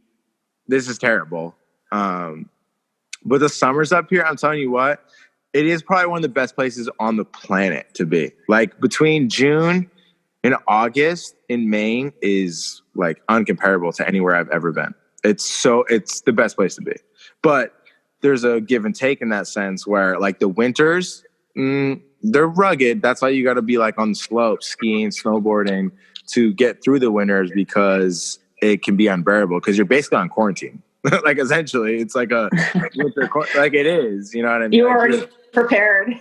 Speaker 2: This is terrible. But the summers up here, I'm telling you what, it is probably one of the best places on the planet to be. Like, between June and August in Maine is, like, uncomparable to anywhere I've ever been. It's the best place to be. But there's a give and take in that sense where, like, the winters, they're rugged. That's why you got to be, like, on the slopes, skiing, snowboarding to get through the winters because it can be unbearable because you're basically on quarantine. Like, essentially, it's like a winter, like it is. You know what I mean?
Speaker 1: You
Speaker 2: like,
Speaker 1: already prepared.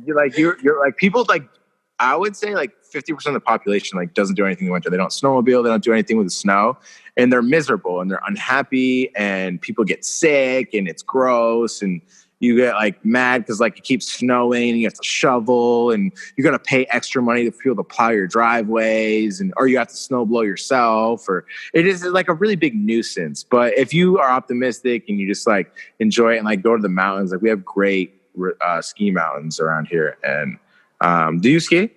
Speaker 2: you're like people like. I would say like 50% of the population like doesn't do anything in the winter. They don't snowmobile. They don't do anything with the snow, and they're miserable and they're unhappy, and people get sick and it's gross, and you get like mad because like it keeps snowing and you have to shovel and you're going to pay extra money for people to plow your driveways, and or you have to snow blow yourself, or it is like a really big nuisance. But if you are optimistic and you just like enjoy it and like go to the mountains, like we have great ski mountains around here. And do you ski?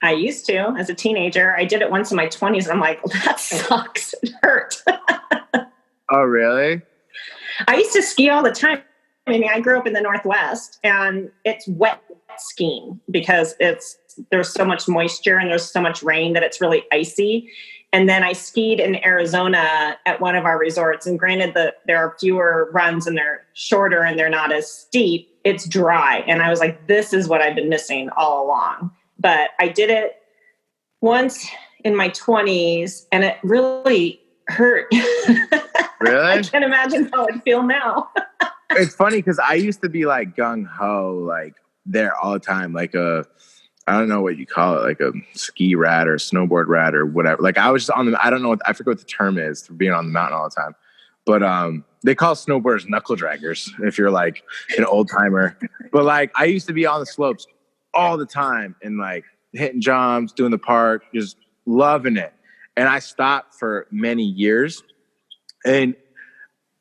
Speaker 1: I used to as a teenager. I did it once in my 20s. And I'm like, well, that sucks. It hurt.
Speaker 2: Oh, really?
Speaker 1: I used to ski all the time. I mean, I grew up in the Northwest, and it's wet skiing because there's so much moisture and there's so much rain that it's really icy. And then I skied in Arizona at one of our resorts. And granted, there are fewer runs and they're shorter and they're not as steep. It's dry. And I was like, this is what I've been missing all along. But I did it once in my 20s, and it really hurt.
Speaker 2: Really?
Speaker 1: I can't imagine how I'd feel now.
Speaker 2: It's funny because I used to be like gung ho, like there all the time, like I don't know what you call it, like a ski rat or snowboard rat or whatever. Like I was just I don't know I forget what the term is for being on the mountain all the time. But they call snowboarders knuckle draggers if you're like an old timer. But like I used to be on the slopes all the time and like hitting jumps, doing the park, just loving it. And I stopped for many years. And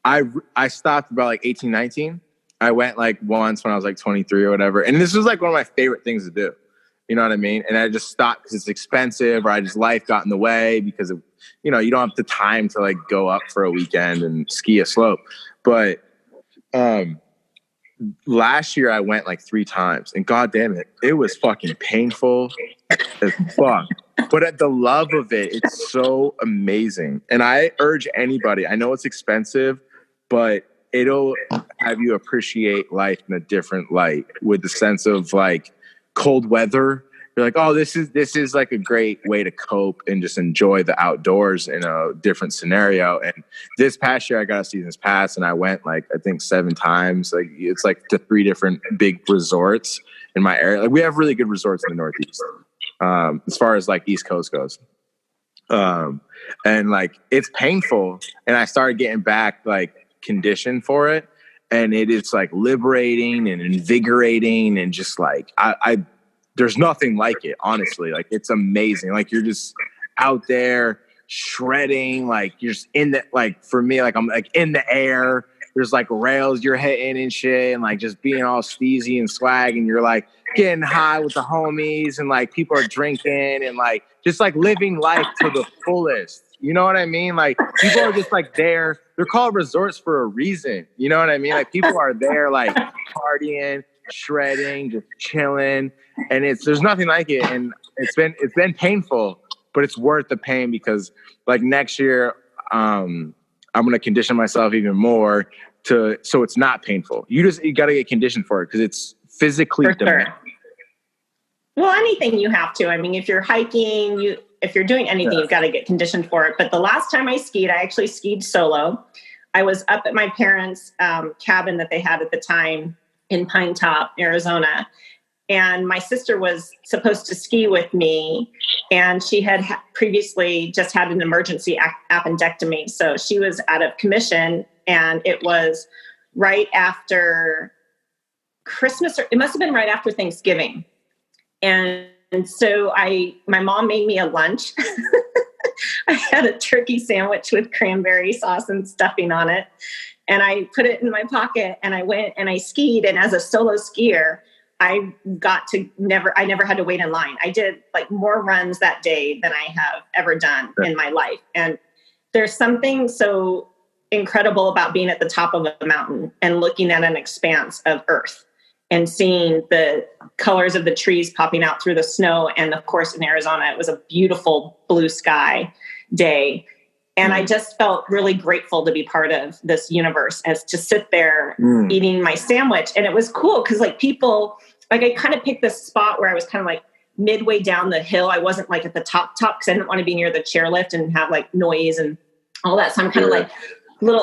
Speaker 2: I stopped about like 18, 19. I went like once when I was like 23 or whatever. And this was like one of my favorite things to do. You know what I mean? And I just stopped because it's expensive, or life got in the way because of, you don't have the time to like go up for a weekend and ski a slope. But last year I went like 3 times, and God damn it, it was fucking painful as fuck. But at the love of it, it's so amazing. And I urge anybody, I know it's expensive, but it'll have you appreciate life in a different light with the sense of like cold weather. You're like, oh, this is like a great way to cope and just enjoy the outdoors in a different scenario. And this past year I got a season's pass, and I went like, I think 7 times. Like it's like to 3 different big resorts in my area. Like we have really good resorts in the Northeast. As far as like East Coast goes. And like, it's painful. And I started getting back like conditioned for it. And it is like liberating and invigorating. And just like, there's nothing like it, honestly. Like it's amazing. Like you're just out there shredding. Like you're just in the, like for me, like I'm like in the air. There's like rails you're hitting and shit, and like just being all steezy and swag, and you're like getting high with the homies, and like people are drinking and like just like living life to the fullest. You know what I mean? Like people are just like there. They're called resorts for a reason. You know what I mean? Like people are there like partying, shredding, just chilling, and there's nothing like it. And it's been painful, but it's worth the pain because like next year, I'm going to condition myself even more so it's not painful. You got to get conditioned for it because it's physically demanding. Sure.
Speaker 1: Well, anything you have to. I mean, if you're hiking, if you're doing anything, you've got to get conditioned for it. But the last time I skied, I actually skied solo. I was up at my parents' cabin that they had at the time in Pine Top, Arizona. And my sister was supposed to ski with me, and she had previously just had an emergency appendectomy. So she was out of commission, and it was right after Christmas, or it must have been right after Thanksgiving. And so my mom made me a lunch. I had a turkey sandwich with cranberry sauce and stuffing on it. And I put it in my pocket, and I went and I skied. And as a solo skier, I never had to wait in line. I did like more runs that day than I have ever done in my life. And there's something so incredible about being at the top of a mountain and looking at an expanse of earth and seeing the colors of the trees popping out through the snow. And of course, in Arizona, it was a beautiful blue sky day. And I just felt really grateful to be part of this universe, as to sit there eating my sandwich. And it was cool because like people, like I kind of picked this spot where I was kind of like midway down the hill. I wasn't like at the top because I didn't want to be near the chairlift and have like noise and all that. So I'm kind of like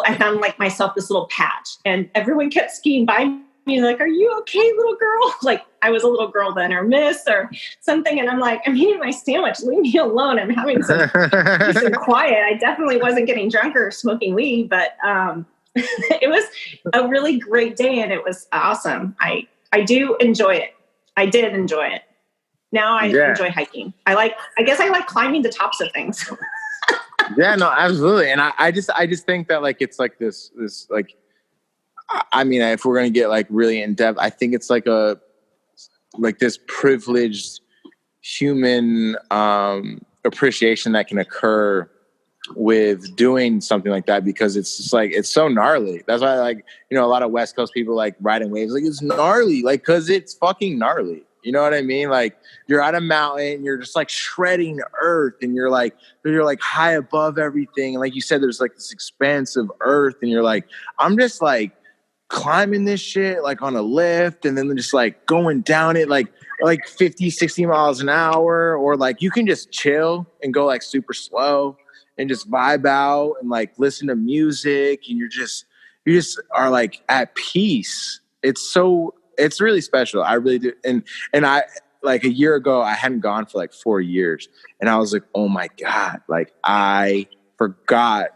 Speaker 1: I found like myself this little patch, and everyone kept skiing by me like, "Are you okay, little girl?" Like I was a little girl then, or miss, or something. And I'm like, "I'm eating my sandwich. Leave me alone. I'm having some peace and quiet." I definitely wasn't getting drunk or smoking weed, but it was a really great day, and it was awesome. I do enjoy it. I did enjoy it. Now I enjoy hiking. I guess I like climbing the tops of things.
Speaker 2: Yeah, no, absolutely. And I just think that like it's like this like, I mean, if we're gonna get like really in depth, I think it's like this privileged human appreciation that can occur with doing something like that, because it's just like, it's so gnarly. That's why, like, you know, a lot of West Coast people like riding waves, like it's gnarly, like, cause it's fucking gnarly. You know what I mean? Like you're at a mountain, you're just like shredding earth, and you're like high above everything. And like you said, there's like this expanse of earth, and you're like, I'm just like climbing this shit like on a lift, and then just like going down it like 50, 60 miles an hour, or like you can just chill and go like super slow and just vibe out and like listen to music, and you just are like at peace. It's really special. I really do. And I, like a year ago, I hadn't gone for like 4 years, and I was like, oh my God, like I forgot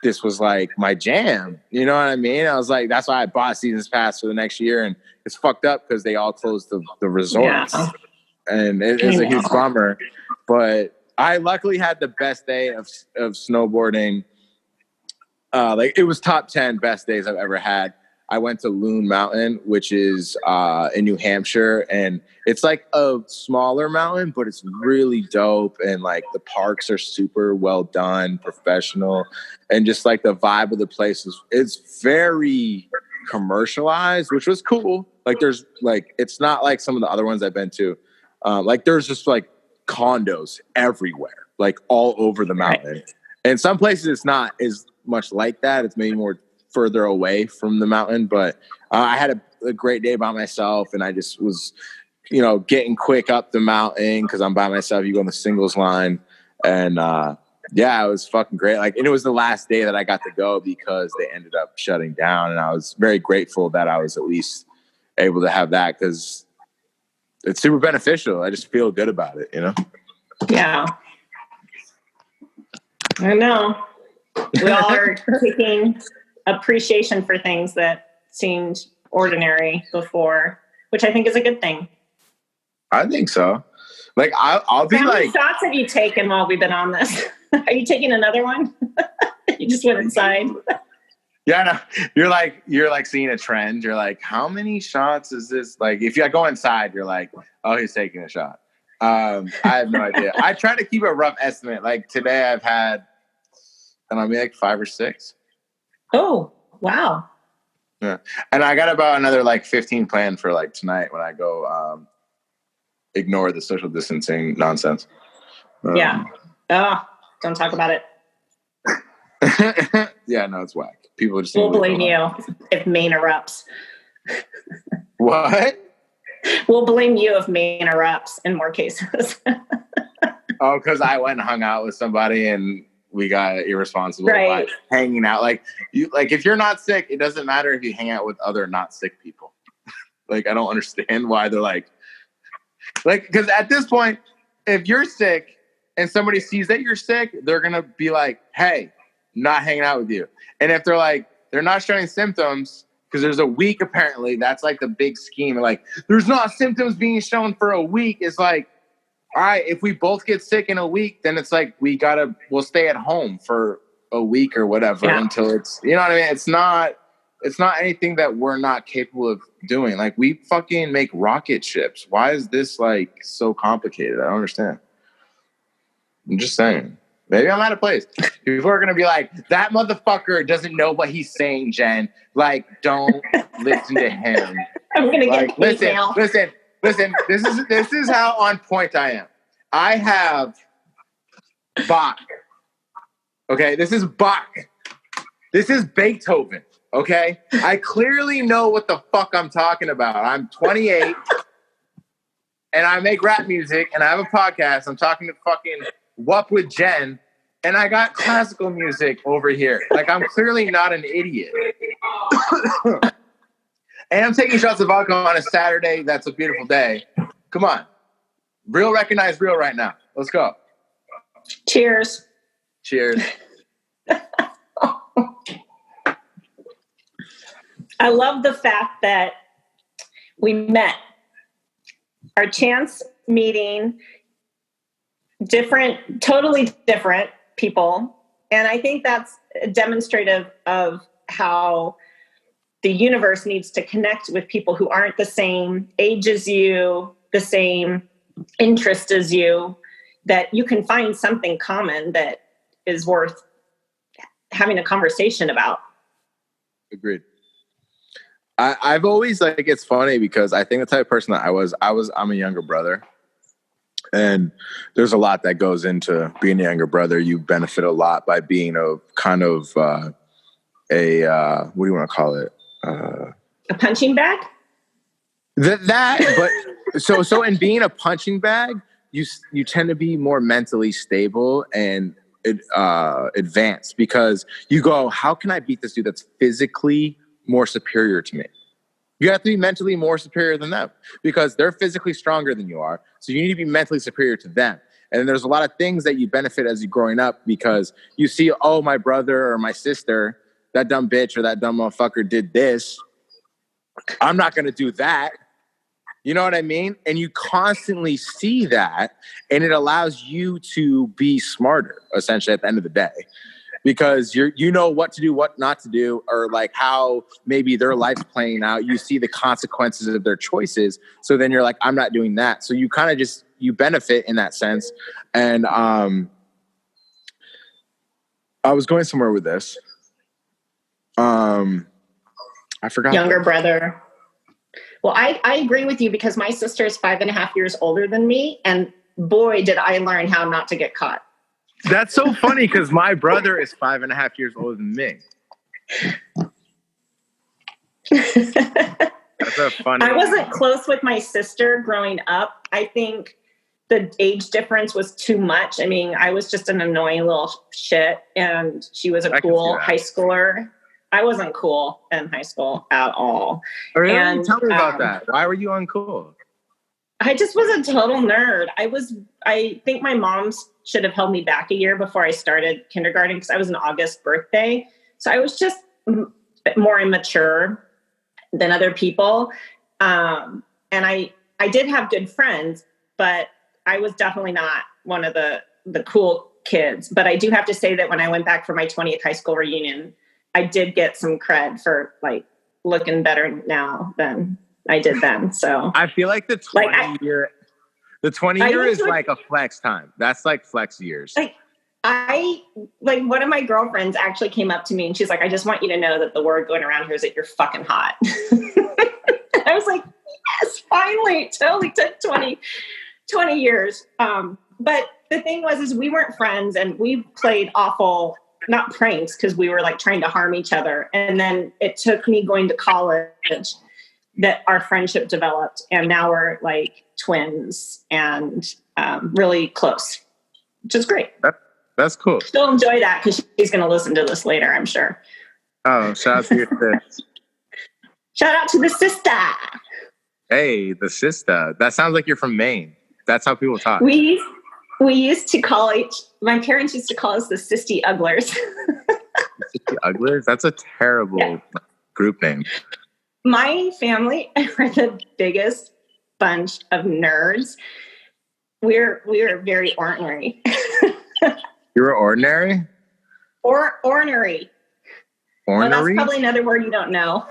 Speaker 2: this was like my jam. You know what I mean? I was like, that's why I bought a season's pass for the next year, and it's fucked up because they all closed the resorts. Yeah. And it is a huge bummer. But I luckily had the best day of snowboarding. Like it was top 10 best days I've ever had. I went to Loon Mountain, which is in New Hampshire, and it's like a smaller mountain, but it's really dope. And like the parks are super well done, professional, and just like the vibe of the place it's very commercialized, which was cool. Like there's like, it's not like some of the other ones I've been to. Like there's just like condos everywhere, like all over the mountain. Right. And some places it's not as much like that. It's maybe more further away from the mountain, but I had a great day by myself, and I just was, you know, getting quick up the mountain because I'm by myself. You go on the singles line, and yeah, it was fucking great. Like, and it was the last day that I got to go because they ended up shutting down, and I was very grateful that I was at least able to have that because it's super beneficial. I just feel good about it, you know?
Speaker 1: Yeah. I know. We all are taking appreciation for things that seemed ordinary before, which I think is a good thing.
Speaker 2: I think so. Like I'll be like, how many
Speaker 1: shots have you taken while we've been on this? Are you taking another one? You just went inside.
Speaker 2: Yeah, no. You're like seeing a trend. You're like, how many shots is this? Like, if you go inside, you're like, oh, he's taking a shot. I have no idea. I try to keep a rough estimate. Like today, I've had, and I mean, like 5 or 6.
Speaker 1: Oh, wow.
Speaker 2: Yeah. And I got about another like 15 planned for like tonight when I go ignore the social distancing nonsense.
Speaker 1: Yeah. Oh, don't talk about it.
Speaker 2: Yeah, no, it's whack. People just
Speaker 1: we'll blame you if Maine erupts.
Speaker 2: What?
Speaker 1: We'll blame you if Maine erupts in more cases.
Speaker 2: Oh, because I went and hung out with somebody and we got irresponsible by hanging out. Like if you're not sick, it doesn't matter if you hang out with other not sick people. Like I don't understand why they're like because at this point, if you're sick and somebody sees that you're sick, they're gonna be like, "Hey, not hanging out with you." And if they're like they're not showing symptoms because there's a week apparently, that's like the big scheme. Like there's not symptoms being shown for a week. It's like, all right, if we both get sick in a week, then it's like we'll stay at home for a week or whatever until it's, you know what I mean? It's not anything that we're not capable of doing. Like we fucking make rocket ships. Why is this like so complicated? I don't understand. I'm just saying. Maybe I'm out of place. People are going to be like, that motherfucker doesn't know what he's saying, Jen. Like, don't listen to him.
Speaker 1: I'm going to get
Speaker 2: listen. This is how on point I am. I have Bach. Okay, this is Bach. This is Beethoven. Okay, I clearly know what the fuck I'm talking about. I'm 28, and I make rap music, and I have a podcast. I'm talking to fucking Whup with Jen, and I got classical music over here. Like I'm clearly not an idiot. And I'm taking shots of vodka on a Saturday. That's a beautiful day. Come on. Real recognize real right now. Let's go.
Speaker 1: Cheers.
Speaker 2: Cheers.
Speaker 1: I love the fact that we met. Our chance meeting, totally different people. And I think that's demonstrative of how the universe needs to connect with people who aren't the same age as you, the same interest as you, that you can find something common that is worth having a conversation about.
Speaker 2: Agreed. I've always it's funny because I think the type of person that I'm a younger brother, and there's a lot that goes into being a younger brother. You benefit a lot by being a kind of what do you want to call it?
Speaker 1: A punching bag?
Speaker 2: But so in being a punching bag, you tend to be more mentally stable and advanced because you go, how can I beat this dude that's physically more superior to me? You have to be mentally more superior than them because they're physically stronger than you are. So you need to be mentally superior to them. And there's a lot of things that you benefit as you're growing up because you see, oh, my brother or my sister, that dumb bitch or that dumb motherfucker did this. I'm not going to do that. You know what I mean? And you constantly see that, and it allows you to be smarter, essentially, at the end of the day. Because you know what to do, what not to do, or how maybe their life's playing out. You see the consequences of their choices. So then you're like, I'm not doing that. So you kind of you benefit in that sense. And I was going somewhere with this. I forgot.
Speaker 1: Younger brother. Well, I agree with you because my sister is 5.5 years older than me. And boy, did I learn how not to get caught.
Speaker 2: That's so funny because my brother is 5.5 years older than me. That's a funny.
Speaker 1: I wasn't close with my sister growing up. I think the age difference was too much. I mean, I was just an annoying little shit, and she was a cool high schooler. I wasn't cool in high school at all.
Speaker 2: Really?
Speaker 1: And
Speaker 2: tell me about that. Why were you uncool?
Speaker 1: I just was a total nerd. I think my mom should have held me back a year before I started kindergarten because I was an August birthday. So I was just more immature than other people. And I did have good friends, but I was definitely not one of the cool kids. But I do have to say that when I went back for my 20th high school reunion, I did get some cred for looking better now than I did then. So
Speaker 2: I feel like the 20 year is like a flex time. That's flex years.
Speaker 1: One of my girlfriends actually came up to me and she's like, I just want you to know that the word going around here is that you're fucking hot. I was like, yes, finally. It totally took 20 years. But the thing was we weren't friends and we played awful, not pranks, because we were trying to harm each other. And then it took me going to college that our friendship developed, and now we're twins and really close, which is great.
Speaker 2: That's cool.
Speaker 1: Still enjoy that because she's going to listen to this later, I'm sure.
Speaker 2: Oh, shout out to your sis.
Speaker 1: Shout out to the sister.
Speaker 2: Hey, the sister. That sounds like you're from Maine. That's how people talk.
Speaker 1: We used to my parents used to call us the Sisty Ugglers.
Speaker 2: Sisty Ugglers? That's a terrible group name.
Speaker 1: My family are the biggest bunch of nerds. We're very ornery.
Speaker 2: You were ordinary?
Speaker 1: Ornery.
Speaker 2: Ornery?
Speaker 1: Well, that's probably another word you don't know.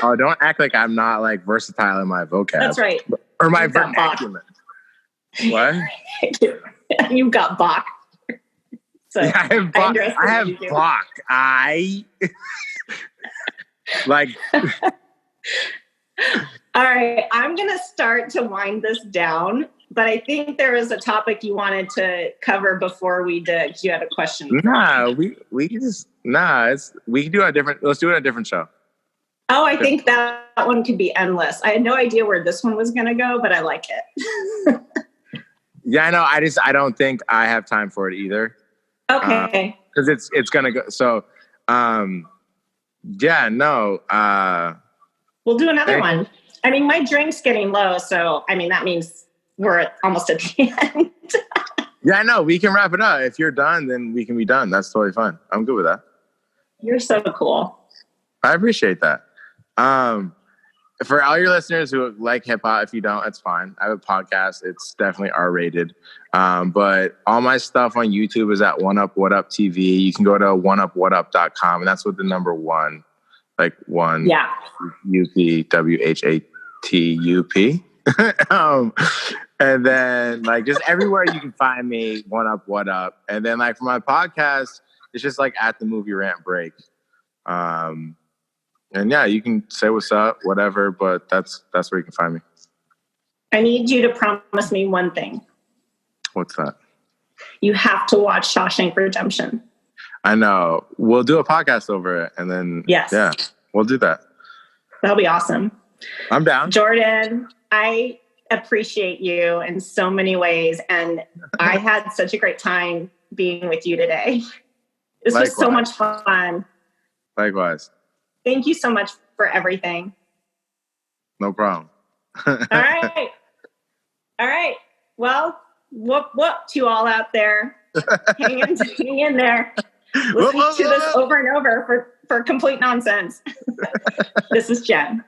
Speaker 2: Oh, don't act like I'm not versatile in my vocab.
Speaker 1: That's right.
Speaker 2: Or my vernacular. What?
Speaker 1: You've got Bach. So
Speaker 2: yeah, I have Bach.
Speaker 1: All right, I'm going to start to wind this down, but I think there was a topic you wanted to cover before we did. You had a question.
Speaker 2: We can do let's do it on a different show.
Speaker 1: Oh, I think that one could be endless. I had no idea where this one was going to go, but I like it.
Speaker 2: Yeah, I know. I don't think I have time for it either.
Speaker 1: Okay.
Speaker 2: Because it's going to go. So,
Speaker 1: We'll do another
Speaker 2: Thank
Speaker 1: one. I mean, my drink's getting low, so I mean that means we're almost at the end.
Speaker 2: Yeah, I know. We can wrap it up. If you're done, then we can be done. That's totally fine. I'm good with that.
Speaker 1: You're so cool.
Speaker 2: I appreciate that. For all your listeners who like hip hop, if you don't, it's fine. I have a podcast. It's definitely R-rated. But all my stuff on YouTube is at One Up What Up TV. You can go to oneupwhatup.com, and that's with the number one, like one.
Speaker 1: Yeah.
Speaker 2: UPWHATUP. And then like just everywhere you can find me, One Up What Up. And then like for my podcast, it's just like at the Movie Rant Break. And yeah, you can say what's up, whatever, but that's where you can find me.
Speaker 1: I need you to promise me one thing.
Speaker 2: What's that?
Speaker 1: You have to watch Shawshank Redemption.
Speaker 2: I know. We'll do a podcast over it, and then
Speaker 1: Yes.
Speaker 2: Yeah, we'll do that.
Speaker 1: That'll be awesome.
Speaker 2: I'm down.
Speaker 1: Jordan, I appreciate you in so many ways, and I had such a great time being with you today. This was so much fun.
Speaker 2: Likewise.
Speaker 1: Thank you so much for everything.
Speaker 2: No problem.
Speaker 1: All right. All right. Well, whoop to you all out there. Hang in there. Listening to this over and over for complete nonsense. This is Jen.